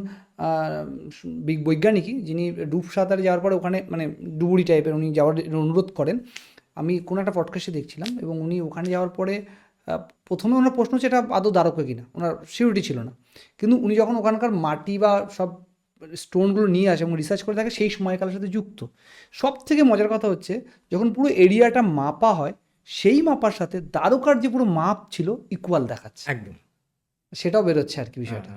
S1: বৈজ্ঞানিকই, যিনি ডুব সাঁতারে যাওয়ার পরে ওখানে মানে ডুবুরি টাইপের উনি যাওয়ার অনুরোধ করেন। আমি কোনো একটা পডকাস্টে দেখছিলাম, এবং উনি ওখানে যাওয়ার পরে প্রথমে ওনার প্রশ্ন হচ্ছে এটা আদৌ দ্বারকা কিনা, ওনার সিউরিটি ছিল না। কিন্তু উনি যখন ওখানকার মাটি বা সব স্টোনগুলো নিয়ে আসে এবং রিসার্চ করে থাকে, সেই সময়কালের সাথে যুক্ত। সব থেকে মজার কথা হচ্ছে, যখন পুরো এরিয়াটা মাপা হয়, সেই মাপার সাথে দ্বারকার যে পুরো মাপ ছিল ইকুয়াল দেখাচ্ছে,
S2: একদম
S1: সেটাও বেরোচ্ছে আর কি বিষয়টা।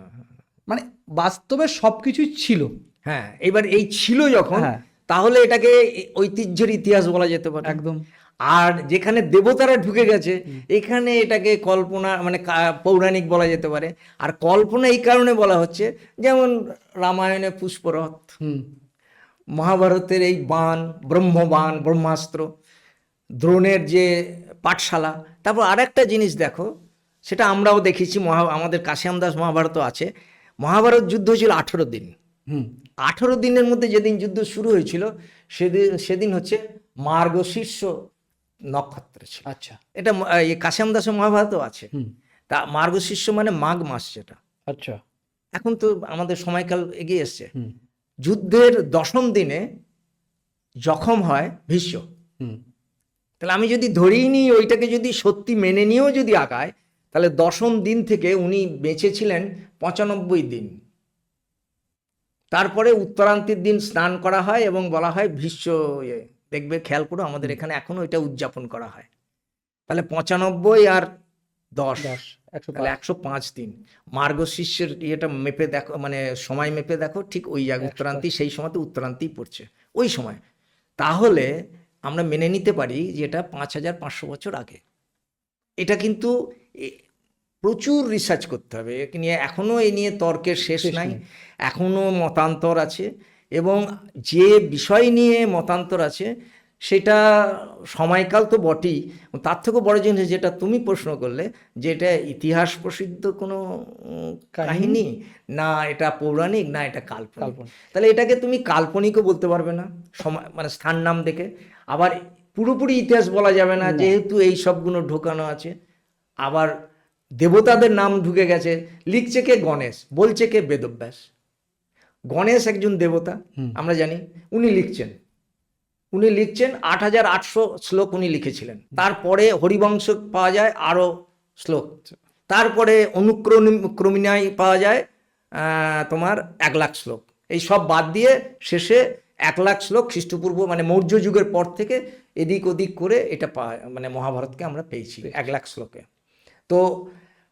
S1: মানে বাস্তবে সব কিছুই ছিল।
S2: হ্যাঁ, এবার এই ছিল যখন, তাহলে এটাকে ঐতিহ্যের ইতিহাস বলা যেতে পারে
S1: একদম।
S2: আর যেখানে দেবতারা ঢুকে গেছে, এখানে এটাকে কল্পনা মানে পৌরাণিক বলা যেতে পারে। আর কল্পনা এই কারণে বলা হচ্ছে, যেমন রামায়ণে পুষ্পরথ, মহাভারতের এই বাণ, ব্রহ্মবাণ, ব্রহ্মাস্ত্র, দ্রোণের যে পাঠশালা। তারপর আরেকটা জিনিস দেখো, সেটা আমরাও দেখেছি, আমাদের কাশিরাম দাস মহাভারতও আছে। মহাভারত যুদ্ধ ছিল 18 দিন। 18 দিনের মধ্যে যেদিন যুদ্ধ শুরু হয়েছিল, সেদিন হচ্ছে মার্গশীর্ষ নক্ষত্র ছিল।
S1: আচ্ছা,
S2: এটা কাশিরাম দাসের মহাভারতও আছে। তা মার্গশীর্ষ মানে মাঘ মাস যেটা।
S1: আচ্ছা,
S2: এখন তো আমাদের সময়কাল এগিয়ে এসছে। যুদ্ধের 10ম দিনে জখম হয় ভীষ্ম। তাহলে আমি যদি ধরেই নিই ওইটাকে যদি সত্যি মেনে নিয়েও যদি আগায়, তাহলে 10ম দিন থেকে উনি বেঁচে ছিলেন 95 দিন। তারপরে উত্তরান্তির দিন স্নান করা হয় এবং বলা হয় ভীষ্ম, দেখবে খেয়াল করো আমাদের এখানে এখনো এটা উদযাপন করা হয়। তাহলে 95 আর 10 তাহলে 105 দিন। মার্গশীর্ষের ইয়েটা মেপে দেখো, মানে সময় মেপে দেখো, ঠিক ওই জায়গায় উত্তরান্তি, সেই সময় তো উত্তরান্তি পড়ছে ওই সময়। তাহলে আমরা মেনে নিতে পারি যে এটা 5500 বছর আগে। এটা কিন্তু প্রচুর রিসার্চ করতে হবে একে নিয়ে, এখনও এই নিয়ে তর্কের শেষ নাই, এখনও মতান্তর আছে, এবং যে বিষয় নিয়ে মতান্তর আছে সেটা সময়কাল তো বটেই, তার থেকেও বড় জিনিস যেটা তুমি প্রশ্ন করলে, যে এটা ইতিহাস প্রসিদ্ধ কোনো কাহিনী, না এটা পৌরাণিক, না এটা কাল্পনিক। তাহলে এটাকে তুমি কাল্পনিকও বলতে পারবে না সময় মানে স্থান নাম দেখে, আবার পুরোপুরি ইতিহাস বলা যাবে না যেহেতু এই সবগুলো ঢোকানো আছে। আবার দেবতাদের নাম ঢুকে গেছে, লিখছে কে গণেশ, বলছে কে বেদব্যাস। গণেশ একজন দেবতা আমরা জানি, উনি লিখছেন 8800 শ্লোক উনি লিখেছিলেন। তারপরে হরিবংশ পাওয়া যায় আরও শ্লোক, তারপরে অনুক্রমিণায় পাওয়া যায় তোমার 1 লাখ শ্লোক। এই সব বাদ দিয়ে শেষে 1 লাখ শ্লোক খ্রিস্টপূর্ব মানে মৌর্য যুগের পর থেকে এদিক ওদিক করে এটা মানে মহাভারতকে আমরা পেয়েছি 1 লাখ শ্লোকে। তো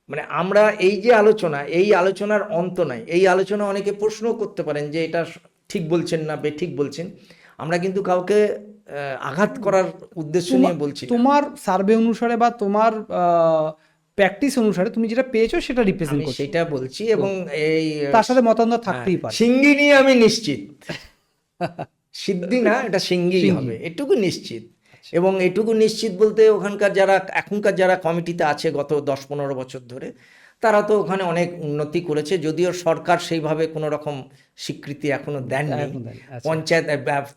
S2: মানে আমরা এই যে আলোচনা, এই আলোচনার অন্ত নাই। এই আলোচনা অনেকে প্রশ্ন করতে পারেন যে এটা ঠিক বলছেন না বেঠিক বলছেন। আমরা কিন্তু কাউকে আঘাত করার উদ্দেশ্য নিয়ে বলছি।
S1: তোমার সার্ভে অনুসারে বা তোমার প্র্যাকটিস অনুসারে তুমি যেটা পেয়েছো সেটা রিপ্রেজেন্ট করছো,
S2: সেটা বলছি। এবং এই
S1: তার সাথে মতান্তর থাকতেই পারে।
S2: সিঙ্গি নিয়ে আমি নিশ্চিত, সিদ্ধি না, এটা সিঙ্গি হবে, এটুকু নিশ্চিত। এবং এটুকু নিশ্চিত বলতে ওখানকার যারা এখনকার যারা কমিটিতে আছে গত 10-15 বছর ধরে, তারা তো ওখানে অনেক উন্নতি করেছে, যদিও সরকার সেইভাবে কোনো রকম স্বীকৃতি এখনো দেননি। পঞ্চায়েত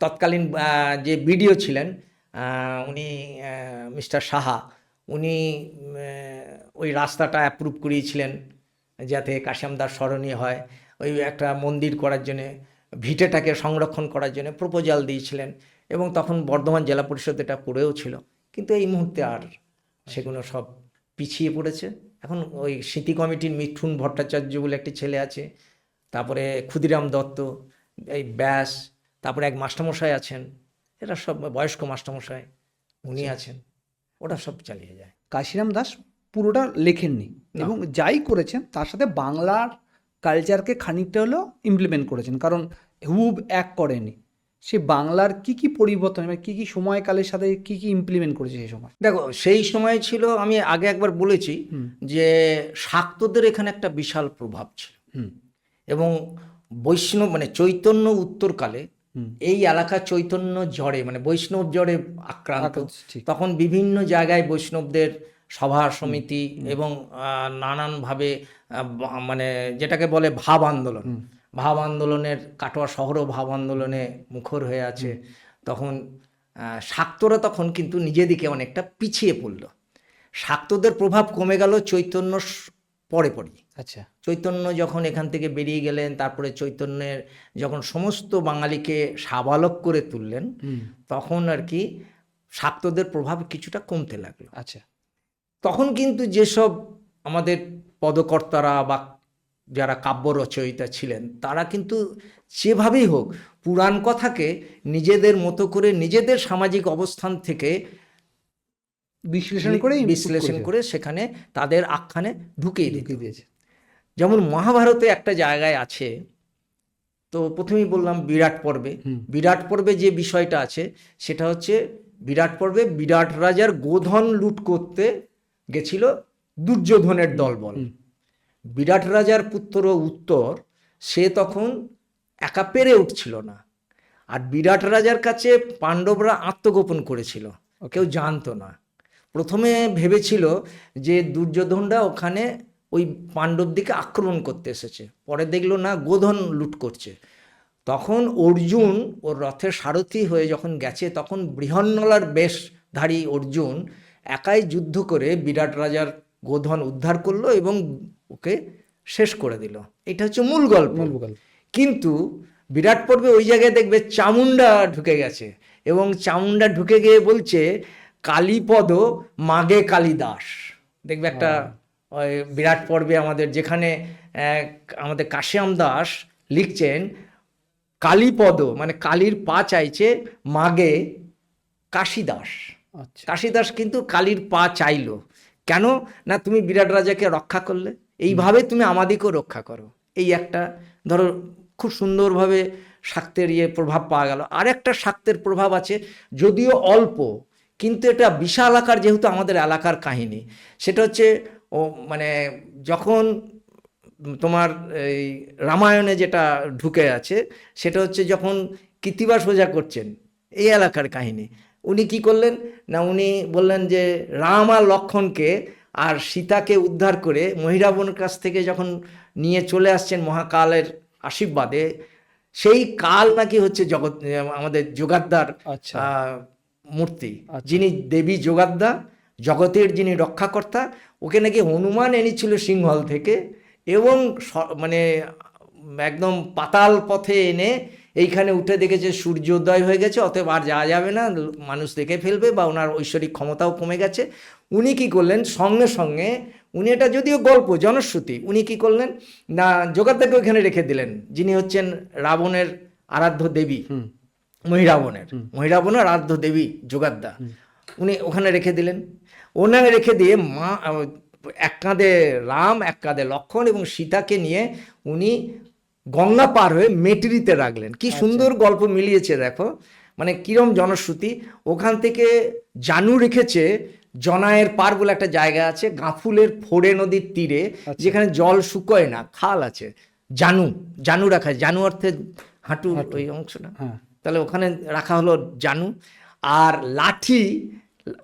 S2: তৎকালীন যে বিডিও ছিলেন উনি মিস্টার সাহা, উনি ওই রাস্তাটা অ্যাপ্রুভ করিয়েছিলেন যাতে কাশিয়ামদার স্মরণীয় হয়, ওই একটা মন্দির করার জন্যে, ভিটেটাকে সংরক্ষণ করার জন্য প্রপোজাল দিয়েছিলেন, এবং তখন বর্ধমান জেলা পরিষদ এটা করেও ছিল। কিন্তু এই মুহূর্তে আর সেগুলো সব পিছিয়ে পড়েছে। এখন ওই স্মৃতি কমিটির মিঠুন ভট্টাচার্য বলে একটি ছেলে আছে, তারপরে ক্ষুদিরাম দত্ত, এই ব্যাস, তারপরে এক মাস্টারমশাই আছেন, এরা সব বয়স্ক মাস্টারমশাই, উনি আছেন, ওটা সব চালিয়ে যায়।
S1: কাশিরাম দাস পুরোটা লেখেননি, এবং যাই করেছেন তার সাথে বাংলার কালচারকে খানিকটা হলেও ইমপ্লিমেন্ট করেছেন, কারণ হুব এক করেনি। সে বাংলার কি কি পরিবর্তন, কি কি সময়কালের সাথে কি কি ইমপ্লিমেন্ট করেছে সেই সময়?
S2: দেখো সেই সময় ছিল, আমি আগে একবার বলেছি যে শাক্তদের এখানে একটা বিশাল প্রভাব ছিল, এবং বৈষ্ণব মানে চৈতন্য উত্তরকালে এই এলাকা চৈতন্য জ্বরে মানে বৈষ্ণব জ্বরে আক্রান্ত। তখন বিভিন্ন জায়গায় বৈষ্ণবদের সভা সমিতি এবং নানানভাবে মানে যেটাকে বলে ভাব আন্দোলনের, কাটোয়া শহরও ভাব আন্দোলনে মুখর হয়ে আছে। তখন শাক্তরা তখন কিন্তু নিজেদিকে অনেকটা পিছিয়ে পড়ল। শাক্তদের প্রভাব কমে গেল চৈতন্য পরেই।
S1: আচ্ছা,
S2: চৈতন্য যখন এখান থেকে বেরিয়ে গেলেন, তারপরে চৈতন্যের যখন সমস্ত বাঙালিকে সাবালক করে তুললেন, তখন আর কি শাক্তদের প্রভাব কিছুটা কমতে লাগলো।
S1: আচ্ছা,
S2: তখন কিন্তু যেসব আমাদের পদকর্তারা বা যারা কাব্য রচয়িতা ছিলেন, তারা কিন্তু যেভাবেই হোক পুরাণ কথাকে নিজেদের মতো করে নিজেদের সামাজিক অবস্থান থেকে বিশ্লেষণ করে সেখানে তাদের আখ্যানে ঢুকিয়ে দিয়েছে। যেমন মহাভারতে একটা জায়গায় আছে, তো প্রথমেই বললাম বিরাট পর্বে যে বিষয়টা আছে সেটা হচ্ছে বিরাট পর্বে বিরাট রাজার গোধন লুট করতে গেছিল দুর্যোধনের দলবল। বিরাট রাজার পুত্র উত্তর, সে তখন একা পেরে উঠছিল না, আর বিরাট রাজার কাছে পাণ্ডবরা আত্মগোপন করেছিল, কেউ জানতো না। প্রথমে ভেবেছিল যে দুর্যোধনরা ওখানে ওই পাণ্ডব দিকে আক্রমণ করতে এসেছে, পরে দেখলো না, গোধন লুট করছে। তখন অর্জুন ওর রথের সারথি হয়ে যখন গেছে, তখন বৃহন্নলার বেশধারী অর্জুন একাই যুদ্ধ করে বিরাট রাজার গোধন উদ্ধার করলো এবং ওকে শেষ করে দিল। এটা হচ্ছে মূল গল্প। কিন্তু বিরাট পর্বে ওই জায়গায় দেখবে চামুন্ডা ঢুকে গেছে, এবং চামুন্ডা ঢুকে গিয়ে বলছে কালীপদ মাগে কালিদাস। দেখবে একটা বিরাট পর্বে আমাদের যেখানে আমাদের কাশিয়াম দাস লিখছেন কালীপদ মানে কালীর পা চাইছে, মাগে কাশীদাস। কাশীদাস কিন্তু কালীর পা চাইলো কেন না, তুমি বিরাট রাজাকে রক্ষা করলে, এইভাবে তুমি আমাদেরকেও রক্ষা করো। এই একটা ধরো খুব সুন্দরভাবে শাক্তের প্রভাব পাওয়া গেল। আর একটা শাক্তের প্রভাব আছে, যদিও অল্প, কিন্তু এটা বিশাল আকার, যেহেতু আমাদের এলাকার কাহিনী। সেটা হচ্ছে ও মানে যখন তোমার এই রামায়ণে যেটা ঢুকে আছে সেটা হচ্ছে যখন কৃত্তিবাস ওঝা করছেন এই এলাকার কাহিনী, উনি কি করলেন না, উনি বললেন যে রাম আর লক্ষ্মণকে আর সীতাকে উদ্ধার করে মহিরাবণের কাছ থেকে যখন নিয়ে চলে আসছেন মহাকালের আশীর্বাদে, সেই কাল নাকি হচ্ছে জগৎ আমাদের যোগাদ্দার
S1: আচ্ছা
S2: মূর্তি, যিনি দেবী যোগাদ্দা, জগতের যিনি রক্ষাকর্তা, ওকে নাকি হনুমান এনেছিল সিংহল থেকে এবং মানে একদম পাতাল পথে এনে এইখানে উঠে দেখেছে সূর্যোদয় হয়ে গেছে, অতএব আর যাওয়া যাবে না, মানুষ দেখে ফেলবে বা ওনার ঐশ্বরিক ক্ষমতাও কমে গেছে। উনি কি করলেন, সঙ্গে সঙ্গে উনি, এটা যদিও গল্প জনশ্রুতি, উনি কি করলেন না যোগাদ্দাকে ওইখানে রেখে দিলেন, যিনি হচ্ছেন রাবণের আরাধ্য দেবী, মহিরাবণের আরাধ্য দেবী যোগাদ্দা, উনি ওখানে রেখে দিলেন। ওনাকে রেখে দিয়ে মা এক কাঁধে রাম, এক কাঁধে লক্ষ্মণ এবং সীতাকে নিয়ে উনি গঙ্গা পার হয়ে মেটিরিতে রাখলেন। কি সুন্দর গল্প মিলিয়েছে দেখো, মানে কিরম জনশ্রুতি। ওখান থেকে জানু রেখেছে জনায়ের পার বলে একটা জায়গা আছে গাঁফুলের ফোড়ে নদীর তীরে, যেখানে জল শুকোয় না, খাল আছে, জানু রাখা, জানু অর্থে হাঁটু ওই অংশটা, তাহলে ওখানে রাখা হলো জানু। আর লাঠি,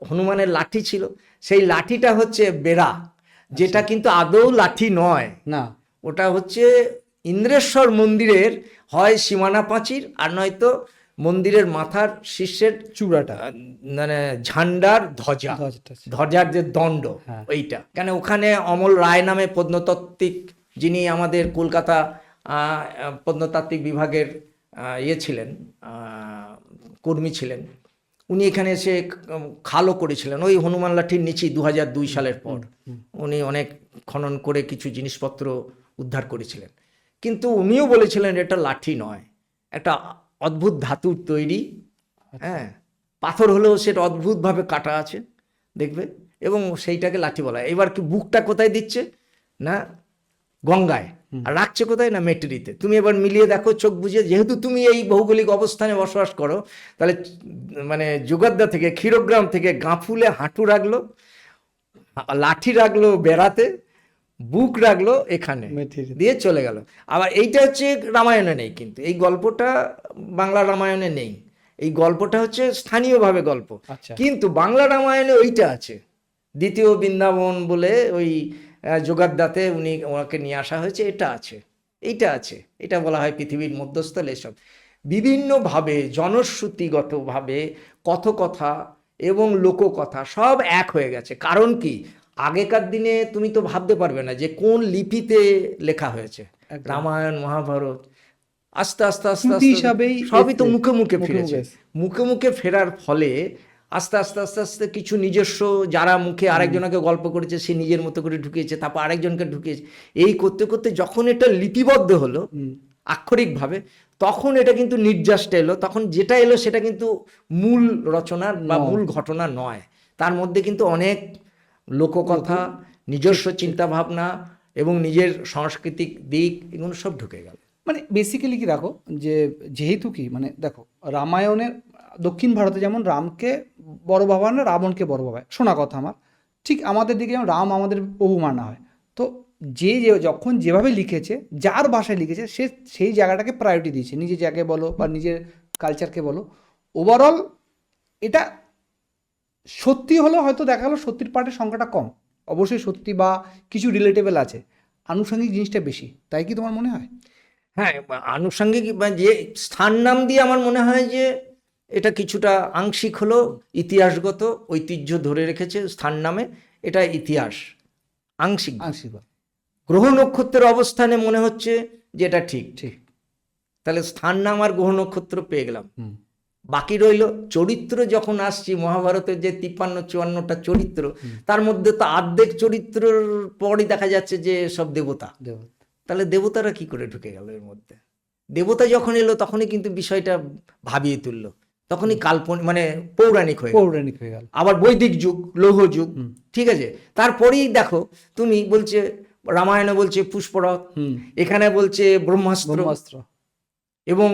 S2: হনুমানের লাঠি ছিল, সেই লাঠিটা হচ্ছে বেড়া, যেটা কিন্তু আদৌ লাঠি নয়,
S1: না,
S2: ওটা হচ্ছে ইন্দ্রেশ্বর মন্দিরের হয় সীমানা প্রাচীর আর নয়তো মন্দিরের মাথার শীর্ষের
S1: চূড়াটা,
S2: মানে ঝান্ডার ধ্বজার যে দণ্ড, ওইটা। কেন ওখানে অমল রায় নামে প্রত্নতাত্ত্বিক, যিনি আমাদের কলকাতা প্রত্নতাত্ত্বিক বিভাগের ইয়ে ছিলেন, কর্মী ছিলেন, উনি এখানে এসে খালও করেছিলেন ওই হনুমান লাঠির নিচেই 2002 সালের পর। উনি অনেক খনন করে কিছু জিনিসপত্র উদ্ধার করেছিলেন, কিন্তু উনিও বলেছিলেন এটা লাঠি নয়, একটা অদ্ভুত ধাতুর তৈরি, হ্যাঁ, পাথর হলেও সেটা অদ্ভুতভাবে কাটা আছে দেখবে, এবং সেইটাকে লাঠি বলা হয়। এবার কি বুকটা কোথায় দিচ্ছে না গঙ্গায়, আর রাখছে কোথায় না মেটেরিতে। তুমি এবার মিলিয়ে দেখো চোখ বুঝিয়ে, যেহেতু তুমি এই ভৌগোলিক অবস্থানে বসবাস করো, তাহলে মানে যোগাদ্দা থেকে ক্ষীরগ্রাম থেকে গাঁফুলে হাঁটু রাখলো, লাঠি রাখলো বেড়াতে, বুক রাখলো এখানে দিয়ে চলে গেল। আবার এইটা হচ্ছে রামায়ণে নেই, কিন্তু এই গল্পটা বাংলা রামায়ণে নেই, এই গল্পটা হচ্ছে স্থানীয়ভাবে গল্প। কিন্তু বাংলা রামায়ণে ওইটা আছে, দ্বিতীয় বৃন্দাবন বলে ওই যোগাদ্দাতে উনি ওনাকে নিয়ে আসা হয়েছে, এটা আছে, এইটা আছে, এটা বলা হয় পৃথিবীর মধ্যস্থল। এসব বিভিন্নভাবে জনশ্রুতিগতভাবে কথকথা এবং লোককথা সব এক হয়ে গেছে। কারণ কি, আগেকার দিনে তুমি তো ভাবতে পারবে না যে কোন লিপিতে লেখা হয়েছে রামায়ণ মহাভারত, আস্তে আস্তে আস্তে আস্তে সবই তো মুখে মুখে ফিরেছে। মুখে মুখে ফেরার ফলে আস্তে আস্তে আস্তে আস্তে কিছু নিজস্ব, যারা মুখে আরেকজনকে গল্প করেছে সে নিজের মতো করে ঢুকিয়েছে, তারপর আরেকজনকে ঢুকিয়েছে, এই করতে করতে যখন এটা লিপিবদ্ধ হলো আক্ষরিকভাবে, তখন এটা কিন্তু নির্যাসটা এলো। তখন যেটা এলো সেটা কিন্তু মূল রচনা বা মূল ঘটনা নয়, তার মধ্যে কিন্তু অনেক লোককথা, নিজস্ব চিন্তা ভাবনা এবং নিজের সাংস্কৃতিক দিক, এগুলো সব ঢুকে গেল।
S1: মানে বেসিক্যালি কি দেখো, যে যেহেতু কি মানে দেখো রামায়ণের দক্ষিণ ভারতে যেমন রামকে বড় ভাবা না, রাবণকে বড় ভাবায়, শোনা কথা আমার, ঠিক আমাদের দিকে যেমন রাম আমাদের বহু মানা হয়। তো যে যখন যেভাবে লিখেছে, যার ভাষায় লিখেছে, সে সেই জায়গাটাকে প্রায়োরিটি দিয়েছে, নিজের জায়গায় বলো বা নিজের কালচারকে বলো। ওভারঅল এটা সত্যি হলেও হয়তো দেখা গেলো সত্যির পার্টের সংখ্যাটা কম, অবশ্যই সত্যি বা কিছু রিলেটেবল আছে, আনুষঙ্গিক জিনিসটা বেশি, তাই কি তোমার মনে হয়?
S2: হ্যাঁ, আনুষঙ্গিক বা যে স্থান নাম দিয়ে আমার মনে হয় যে এটা কিছুটা আংশিক হলো ইতিহাসগত ঐতিহ্য ধরে রেখেছে স্থান নামে, এটা ইতিহাস আংশিক। গ্রহ নক্ষত্রের অবস্থানে মনে হচ্ছে যে এটা ঠিক ঠিক, তাহলে স্থান নাম আর গ্রহ নক্ষত্র পেয়ে গেলাম। বাকি রইল চরিত্র। যখন আসছি মহাভারতের যে 53-54টা চরিত্র, তার মধ্যে তো অর্ধেক চরিত্রের পরই দেখা যাচ্ছে যে সব দেবতা। তাহলে দেবতারা কি করে ঢুকে গেল এর মধ্যে? দেবতা যখন এলো তখনই কিন্তু বিষয়টা ভাবিয়ে তুললো, তখনই কাল্পনিক মানে পৌরাণিক হয়ে গেল। আবার বৈদিক যুগ, লৌহ যুগ, ঠিক আছে। তারপরেই দেখো তুমি বলছে রামায়ণে বলছে পুষ্পরথ, এখানে বলছে ব্রহ্মাস্ত্র, এবং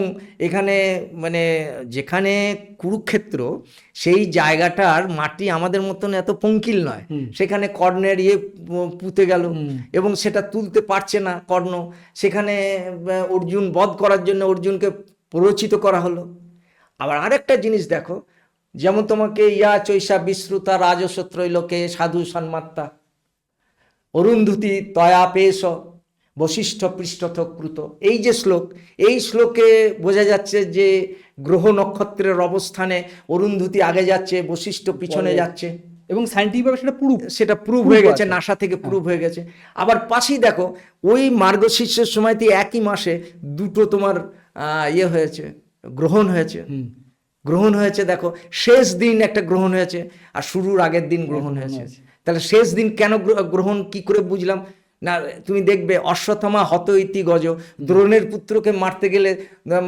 S2: এখানে মানে যেখানে কুরুক্ষেত্র, সেই জায়গাটার মাটি আমাদের মতন এত পঙ্কিল নয়, সেখানে কর্ণের পুঁতে গেল এবং সেটা তুলতে পারছে না কর্ণ, সেখানে অর্জুন বধ করার জন্য অর্জুনকে প্ররোচিত করা হলো। আবার আরেকটা জিনিস দেখো, যেমন তোমাকে ইয়া চৈষা বিশ্রুতা রাজসত্রৈলোকে সাধু সন্মাত্তা অরুন্ধতি তয়া পেশ বশিষ্ঠ পৃষ্ঠথ ক্রুত, এই যে শ্লোক, এই শ্লোকে বোঝা যাচ্ছে যে গ্রহ নক্ষত্রের অবস্থানে অরুন্ধতি আগে যাচ্ছে, বশিষ্ঠ পিছনে যাচ্ছে,
S1: এবং সাইন্টিফিকভাবে
S2: সেটা প্রুভ হয়ে গেছে, নাসা থেকে প্রুভ হয়ে গেছে। আবার পাশেই দেখো ওই মার্গশীর্ষের সময়তে একই মাসে দুটো তোমার হয়েছে, গ্রহণ হয়েছে। গ্রহণ হয়েছে দেখো, শেষ দিন একটা গ্রহণ হয়েছে আর শুরুর আগের দিন গ্রহণ হয়েছে। তাহলে শেষ দিন কেন গ্রহণ, কি করে বুঝলাম না? তুমি দেখবে অশ্বত্থামা হত ইতি গজ, দ্রোণের পুত্রকে মারতে গেলে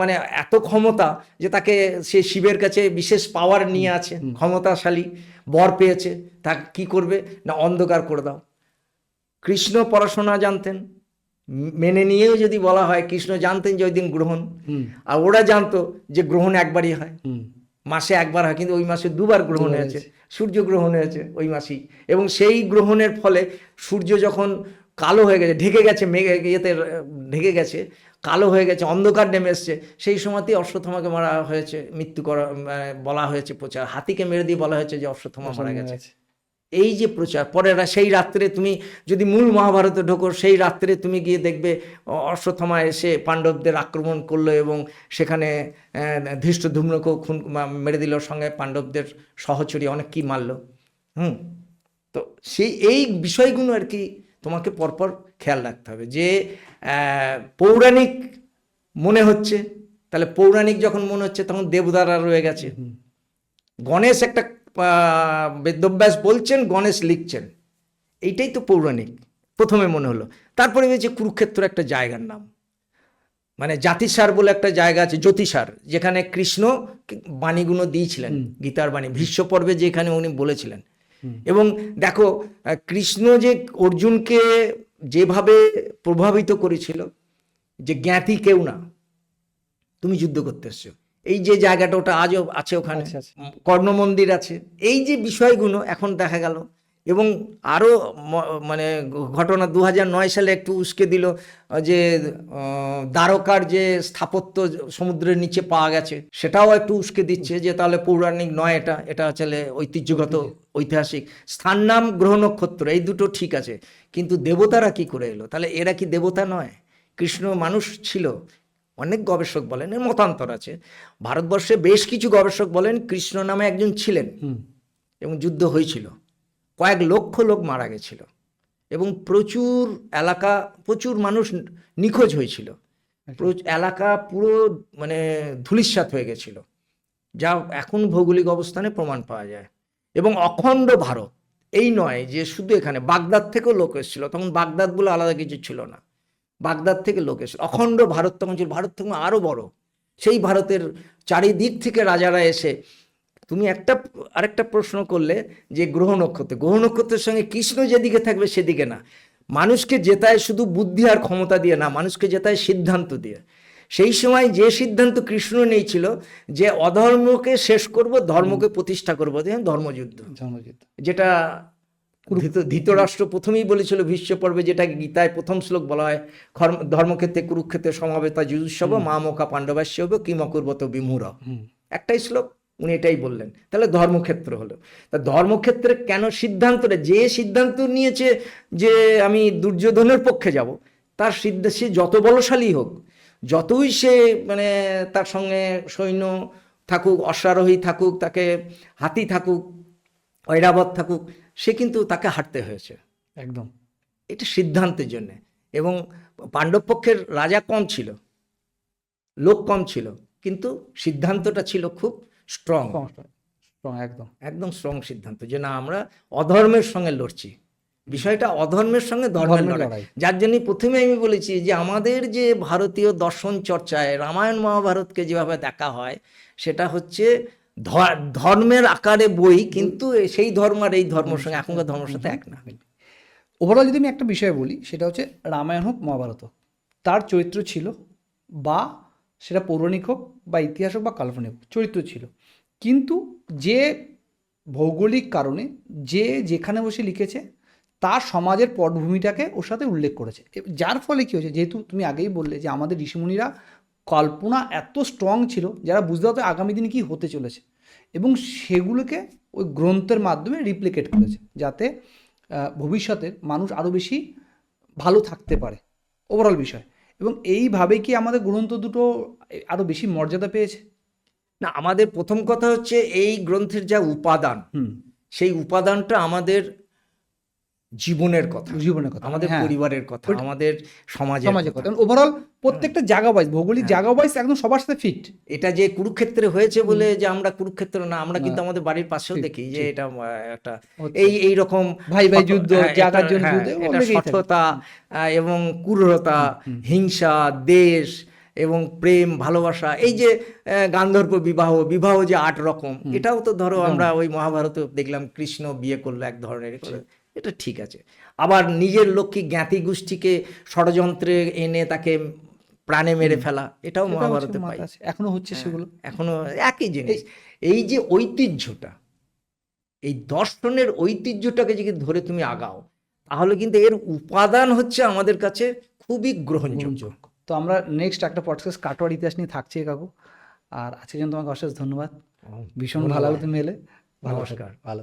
S2: মানে এত ক্ষমতা যে তাকে সে শিবের কাছে বিশেষ পাওয়ার নিয়ে আছে, ক্ষমতাশালী বর পেয়েছে, তা কি করবে না অন্ধকার করে দাও। কৃষ্ণ পড়াশোনা জানতেন, মেনে নিয়েও যদি বলা হয় কৃষ্ণ জানতেন যে ওই দিন গ্রহণ, আর ওরা জানতো যে গ্রহণ একবারই হয়, মাসে একবার হয়, কিন্তু ওই মাসে দুবার গ্রহণ হয়েছে, সূর্য গ্রহণ হয়েছে ওই মাসেই। এবং সেই গ্রহণের ফলে সূর্য যখন কালো হয়ে গেছে, ঢেকে গেছে, মেঘে ইয়েতে ঢেকে গেছে, কালো হয়ে গেছে, অন্ধকার নেমে এসছে, সেই সময়তেই অশ্বত্থামাকে মারা হয়েছে, মৃত্যু করা বলা হয়েছে, প্রচার হাতিকে মেরে দিয়ে বলা হয়েছে যে অশ্বত্থামা মারা গেছে। এই যে প্রচার, পরে সেই রাত্রে তুমি যদি মূল মহাভারতে ঢোকো, সেই রাত্রে তুমি গিয়ে দেখবে অশ্বত্থামা এসে পাণ্ডবদের আক্রমণ করলো এবং সেখানে ধৃষ্টদ্যুম্নকেও খুন মেরে দিল, সঙ্গে পাণ্ডবদের সহচরী অনেক কি মারলো। তো এই বিষয়গুলো আর কি তোমাকে পরপর খেয়াল রাখতে হবে যে পৌরাণিক মনে হচ্ছে, তাহলে পৌরাণিক যখন মনে হচ্ছে তখন দেবদারা রয়ে গেছে। গণেশ একটা বেদব্যাস বলছেন, গণেশ লিখছেন, এইটাই তো পৌরাণিক প্রথমে মনে হলো। তারপরে হয়েছে কুরুক্ষেত্র একটা জায়গার নাম, মানে জাতিসার বলে একটা জায়গা আছে, জ্যোতিসার, যেখানে কৃষ্ণ বাণীগুলো দিয়েছিলেন, গীতার বাণী ভীষ্ম পর্বে যেখানে উনি বলেছিলেন। এবং দেখো কৃষ্ণ যে অর্জুনকে যেভাবে প্রভাবিত করেছিল, যে জ্ঞাতি কেউ না, তুমি যুদ্ধ করতে এসছো, এই যে জায়গাটা ওটা আজও আছে, ওখানে কর্ণ মন্দির আছে, এই যে বিষয়গুলো এখন দেখা গেল। এবং আরও মানে ঘটনা 2009 সালে একটু উস্কে দিল যে দ্বারকার যে স্থাপত্য সমুদ্রের নিচে পাওয়া গেছে, সেটাও একটু উস্কে দিচ্ছে যে তাহলে পৌরাণিক নয়, এটা আসলে ঐতিহ্যগত ঐতিহাসিক স্থান। নাম গ্রহ নক্ষত্র এই দুটো ঠিক আছে, কিন্তু দেবতারা কি করে এলো? তাহলে এরা কি দেবতা নয়? কৃষ্ণ মানুষ ছিল। অনেক গবেষক বলেন, এর মতান্তর আছে। ভারতবর্ষে বেশ কিছু গবেষক বলেন কৃষ্ণ নামে একজন ছিলেন এবং যুদ্ধ হয়েছিল, কয়েক লক্ষ লোক মারা গেছিল এবং প্রচুর এলাকা, প্রচুর মানুষ নিখোঁজ হয়েছিল, এলাকা পুরো মানে ধূলিসাৎ হয়ে গেছিল, যা এখন ভৌগোলিক অবস্থানে প্রমাণ পাওয়া যায়। এবং অখণ্ড ভারত, এই নয় যে শুধু এখানে, বাগদাদ থেকেও লোক এসেছিল, তখন বাগদাদ বলে আলাদা কিছু ছিল না, বাগদাদ থেকে লোক এসেছিল, অখণ্ড ভারত তখন ছিল, ভারত থেকে আরও বড়। সেই ভারতের চারিদিক থেকে রাজারা এসে, তুমি আরেকটা প্রশ্ন করলে যে গ্রহ নক্ষত্রের সঙ্গে কৃষ্ণ যেদিকে থাকবে সেদিকে না, মানুষকে জেতায় শুধু বুদ্ধি আর ক্ষমতা দিয়ে না, মানুষকে জেতায় সিদ্ধান্ত দিয়ে। সেই সময় যে সিদ্ধান্ত কৃষ্ণ নিয়েছিল যে অধর্মকে শেষ করব, ধর্মকে প্রতিষ্ঠা করবো, ধর্মযুদ্ধ, যেটা ধৃতরাষ্ট্র প্রথমেই বলেছিল ভীষ্ম পর্বে, যেটা গীতায় প্রথম শ্লোক বলা হয়, ধর্মক্ষেত্রে কুরুক্ষেত্রে সমাবেতা যুযুৎসব মামকা পাণ্ডবাস্য কিমকুর্বত বিমূঢ়, একটাই শ্লোক, উনি এটাই বললেন। তাহলে ধর্মক্ষেত্র হলো। তা ধর্মক্ষেত্রে কেন সিদ্ধান্তটা, যে সিদ্ধান্ত নিয়েছে যে আমি দুর্যোধনের পক্ষে যাব, তার সিদ্ধান্ত, সে যত বলশালী হোক, যতই সে মানে তার সঙ্গে সৈন্য থাকুক, অশ্বারোহী থাকুক, তাকে হাতি থাকুক, ঐরাবত থাকুক, সে কিন্তু তাকে হারতে হয়েছে একদম, এটা সিদ্ধান্তের জন্যে। এবং পাণ্ডব পক্ষের রাজা কম ছিল, লোক কম ছিল, কিন্তু সিদ্ধান্তটা ছিল খুব স্ট্রং, একদম স্ট্রং সিদ্ধান্ত, যে না আমরা অধর্মের সঙ্গে লড়ছি। বিষয়টা অধর্মের সঙ্গে ধর্মের লড়াই। যার জন্য প্রথমে আমি বলেছি যে আমাদের যে ভারতীয় দর্শন চর্চায় রামায়ণ মহাভারতকে যেভাবে দেখা হয়, সেটা হচ্ছে ধর্মের আকারে বই, কিন্তু সেই ধর্ম আর এই ধর্মের সঙ্গে এখনকার ধর্মের সাথে এক না।
S1: ওভারঅল যদি আমি একটা বিষয় বলি, সেটা হচ্ছে রামায়ণ হোক মহাভারত হোক, তার চরিত্র ছিল বা সেটা পৌরাণিক হোক বা ইতিহাস হোক বা কাল্পনিক হোক, চরিত্র ছিল। কিন্তু যে ভৌগোলিক কারণে যে যেখানে বসে লিখেছে তার সমাজের পটভূমিটাকে ওর সাথে উল্লেখ করেছে, যার ফলে কী হয়েছে, যেহেতু তুমি আগেই বললে যে আমাদের ঋষিমুনিরা কল্পনা এত স্ট্রং ছিল, যারা বুঝতে পারতো আগামী দিনে কী হতে চলেছে, এবং সেগুলোকে ওই গ্রন্থের মাধ্যমে রিপ্লিকেট করেছে, যাতে ভবিষ্যতের মানুষ আরও বেশি ভালো থাকতে পারে, ওভারঅল বিষয়। এবং এইভাবে কি আমাদের গ্রন্থ দুটো আরও বেশি মর্যাদা পেয়েছে?
S2: না, আমাদের প্রথম কথা হচ্ছে এই গ্রন্থের যা উপাদান, সেই উপাদানটা আমাদের জীবনের কথা,
S1: জীবনের কথা,
S2: আমাদের
S1: হ্যাঁ,
S2: পরিবারের কথা, আমাদের সমাজের
S1: কথা, ওভারঅল প্রত্যেকটা জায়গা ওয়াইজ, ভৌগোলিক জায়গা ওয়াইজ একদম সবার সাথে ফিট।
S2: এটা যে কুরুক্ষেত্রে হয়েছে বলে যে আমরা কুরুক্ষেত্র না, আমরা কিন্তু আমাদের বাড়ির পাশেও দেখি যে এটা একটা এই রকম
S1: ভাই ভাই যুদ্ধ, জায়গার জন্য যুদ্ধ,
S2: এটা সঠতা এবং ক্রূরতা, হিংসা, দেশ এবং প্রেম, ভালোবাসা, এই যে গান্ধর্ব বিবাহ যে 8 রকম, এটাও তো ধরো আমরা ওই মহাভারতে দেখলাম কৃষ্ণ বিয়ে করলো এক ধরনের, এটা ঠিক আছে। আবার নিজের লক্ষ্মী জ্ঞাতি গোষ্ঠীকে ষড়যন্ত্রে এনে তাকে প্রাণে মেরে ফেলা, এটাও মহাভারতে পাই,
S1: এখনো হচ্ছে সেগুলো,
S2: এখনো একই জিনিস। এই যে ঐতিহ্যটা, এই দর্শনের ঐতিহ্যটাকে যদি ধরে তুমি আগাও, তাহলে কিন্তু এর উপাদান হচ্ছে আমাদের কাছে খুবই গ্রহণযোগ্য।
S1: তো আমরা নেক্সট একটা পডকাস্ট কাটোয়ার ইতিহাস নিয়ে থাকছি কাকু। আর আজকের জন্য তোমাকে অশেষ ধন্যবাদ, ভীষণ ভালো লাগলো তুমি এলে।
S2: নমস্কার।
S1: ভালো।